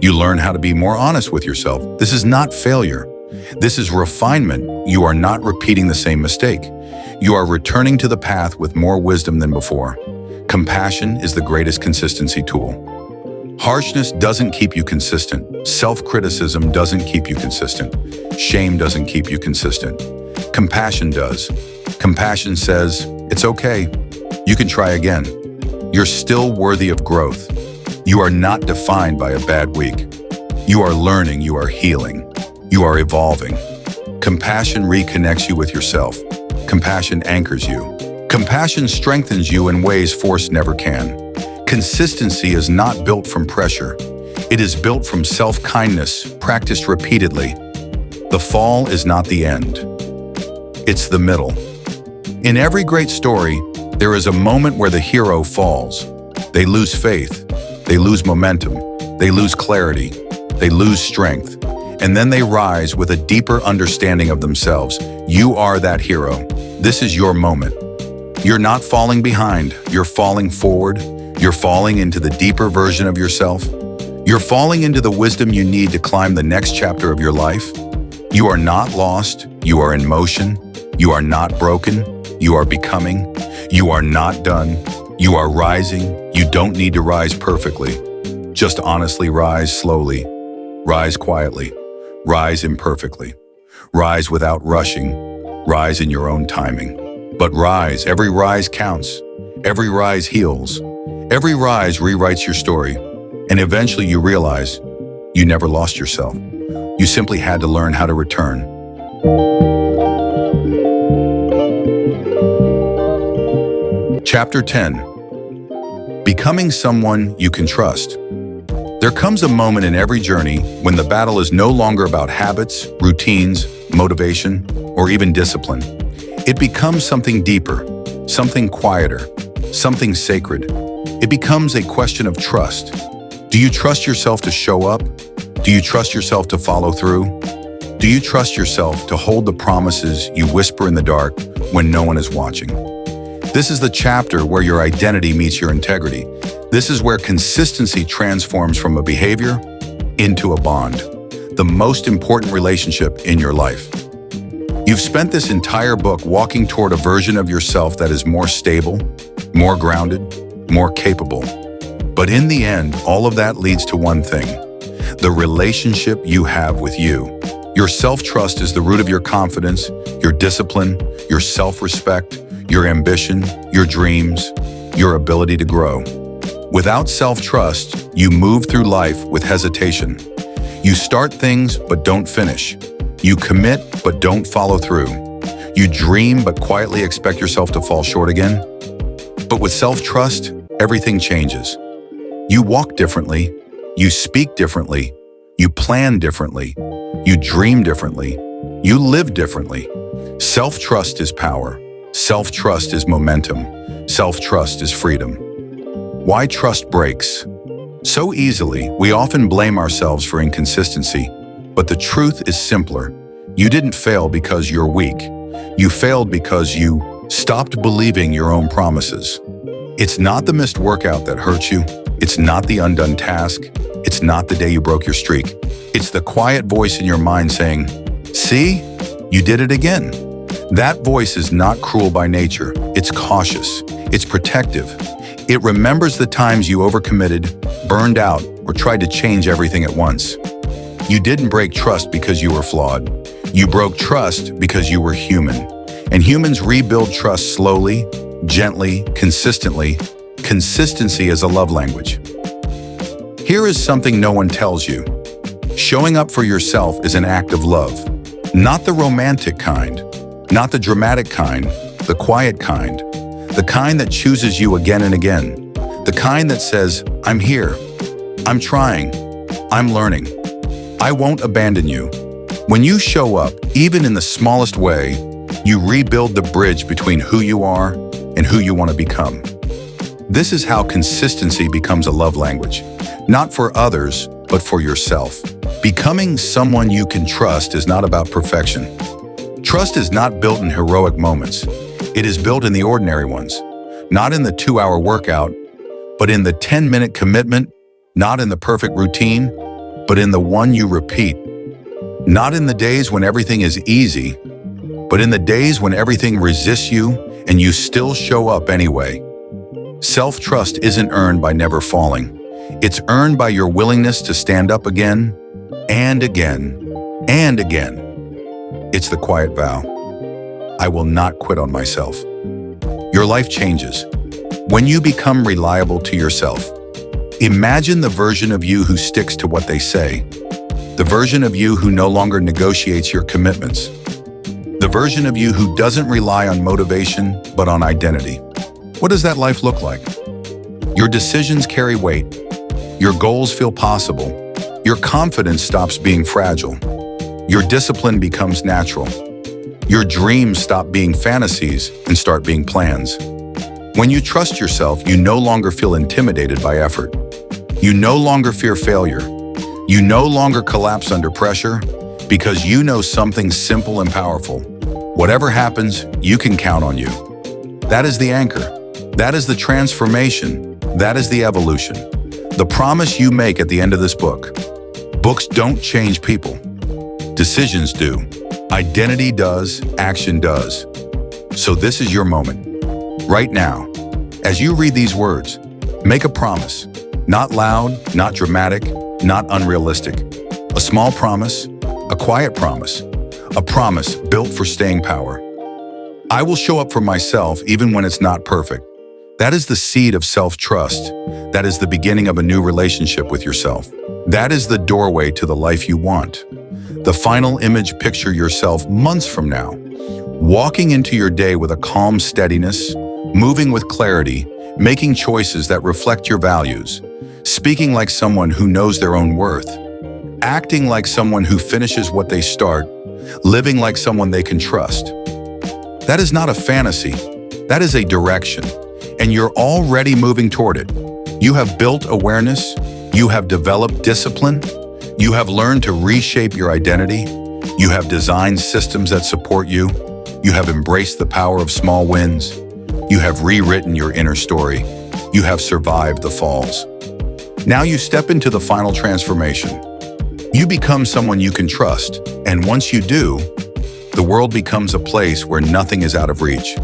Speaker 1: You learn how to be more honest with yourself. This is not failure. This is refinement. You are not repeating the same mistake. You are returning to the path with more wisdom than before. Compassion is the greatest consistency tool. Harshness doesn't keep you consistent. Self-criticism doesn't keep you consistent. Shame doesn't keep you consistent. Compassion does. Compassion says, it's okay. You can try again. You're still worthy of growth. You are not defined by a bad week. You are learning, you are healing. You are evolving. Compassion reconnects you with yourself. Compassion anchors you. Compassion strengthens you in ways force never can. Consistency is not built from pressure. It is built from self-kindness, practiced repeatedly. The fall is not the end. It's the middle. In every great story, there is a moment where the hero falls. They lose faith. They lose momentum. They lose clarity. They lose strength. And then they rise with a deeper understanding of themselves. You are that hero. This is your moment. You're not falling behind. You're falling forward. You're falling into the deeper version of yourself. You're falling into the wisdom you need to climb the next chapter of your life. You are not lost. You are in motion. You are not broken. You are becoming. You are not done. You are rising. You don't need to rise perfectly. Just honestly rise slowly. Rise quietly. Rise imperfectly. Rise without rushing. Rise in your own timing. But rise. Every rise counts. Every rise heals. Every rise rewrites your story. And eventually you realize you never lost yourself. You simply had to learn how to return. Chapter 10. Becoming someone you can trust. There comes a moment in every journey when the battle is no longer about habits, routines, motivation, or even discipline. It becomes something deeper, something quieter, something sacred. It becomes a question of trust. Do you trust yourself to show up? Do you trust yourself to follow through? Do you trust yourself to hold the promises you whisper in the dark when no one is watching? This is the chapter where your identity meets your integrity. This is where consistency transforms from a behavior into a bond, the most important relationship in your life. You've spent this entire book walking toward a version of yourself that is more stable, more grounded, more capable. But in the end, all of that leads to one thing: the relationship you have with you. Your self-trust is the root of your confidence, your discipline, your self-respect, your ambition, your dreams, your ability to grow. Without self-trust, you move through life with hesitation. You start things but don't finish. You commit but don't follow through. You dream but quietly expect yourself to fall short again. But with self-trust, everything changes. You walk differently. You speak differently. You plan differently. You dream differently. You live differently. Self-trust is power. Self-trust is momentum. Self-trust is freedom. Why trust breaks? So easily, we often blame ourselves for inconsistency, but the truth is simpler. You didn't fail because you're weak. You failed because you stopped believing your own promises. It's not the missed workout that hurts you. It's not the undone task. It's not the day you broke your streak. It's the quiet voice in your mind saying, "See, you did it again." That voice is not cruel by nature. It's cautious. It's protective. It remembers the times you overcommitted, burned out, or tried to change everything at once. You didn't break trust because you were flawed. You broke trust because you were human. And humans rebuild trust slowly, gently, consistently. Consistency is a love language. Here is something no one tells you. Showing up for yourself is an act of love. Not the romantic kind, not the dramatic kind, the quiet kind. The kind that chooses you again and again. The kind that says, "I'm here. I'm trying. I'm learning. I won't abandon you." When you show up, even in the smallest way, you rebuild the bridge between who you are and who you want to become. This is how consistency becomes a love language. Not for others, but for yourself. Becoming someone you can trust is not about perfection. Trust is not built in heroic moments. It is built in the ordinary ones. Not in the 2-hour workout, but in the 10-minute commitment. Not in the perfect routine, but in the one you repeat. Not in the days when everything is easy, but in the days when everything resists you and you still show up anyway. Self-trust isn't earned by never falling. It's earned by your willingness to stand up again and again and again. It's the quiet vow. I will not quit on myself. Your life changes when you become reliable to yourself. Imagine the version of you who sticks to what they say. The version of you who no longer negotiates your commitments. The version of you who doesn't rely on motivation, but on identity. What does that life look like? Your decisions carry weight. Your goals feel possible. Your confidence stops being fragile. Your discipline becomes natural. Your dreams stop being fantasies and start being plans. When you trust yourself, you no longer feel intimidated by effort. You no longer fear failure. You no longer collapse under pressure because you know something simple and powerful. Whatever happens, you can count on you. That is the anchor. That is the transformation. That is the evolution. The promise you make at the end of this book. Books don't change people. Decisions do. Identity does, action does. So this is your moment. Right now, as you read these words, make a promise. Not loud, not dramatic, not unrealistic. A small promise, a quiet promise, a promise built for staying power. I will show up for myself even when it's not perfect. That is the seed of self-trust. That is the beginning of a new relationship with yourself. That is the doorway to the life you want. The final image, picture yourself months from now, walking into your day with a calm steadiness, moving with clarity, making choices that reflect your values, speaking like someone who knows their own worth, acting like someone who finishes what they start, living like someone they can trust. That is not a fantasy. That is a direction, and you're already moving toward it. You have built awareness. You have developed discipline. You have learned to reshape your identity. You have designed systems that support you. You have embraced the power of small wins. You have rewritten your inner story. You have survived the falls. Now you step into the final transformation. You become someone you can trust, and once you do, the world becomes a place where nothing is out of reach.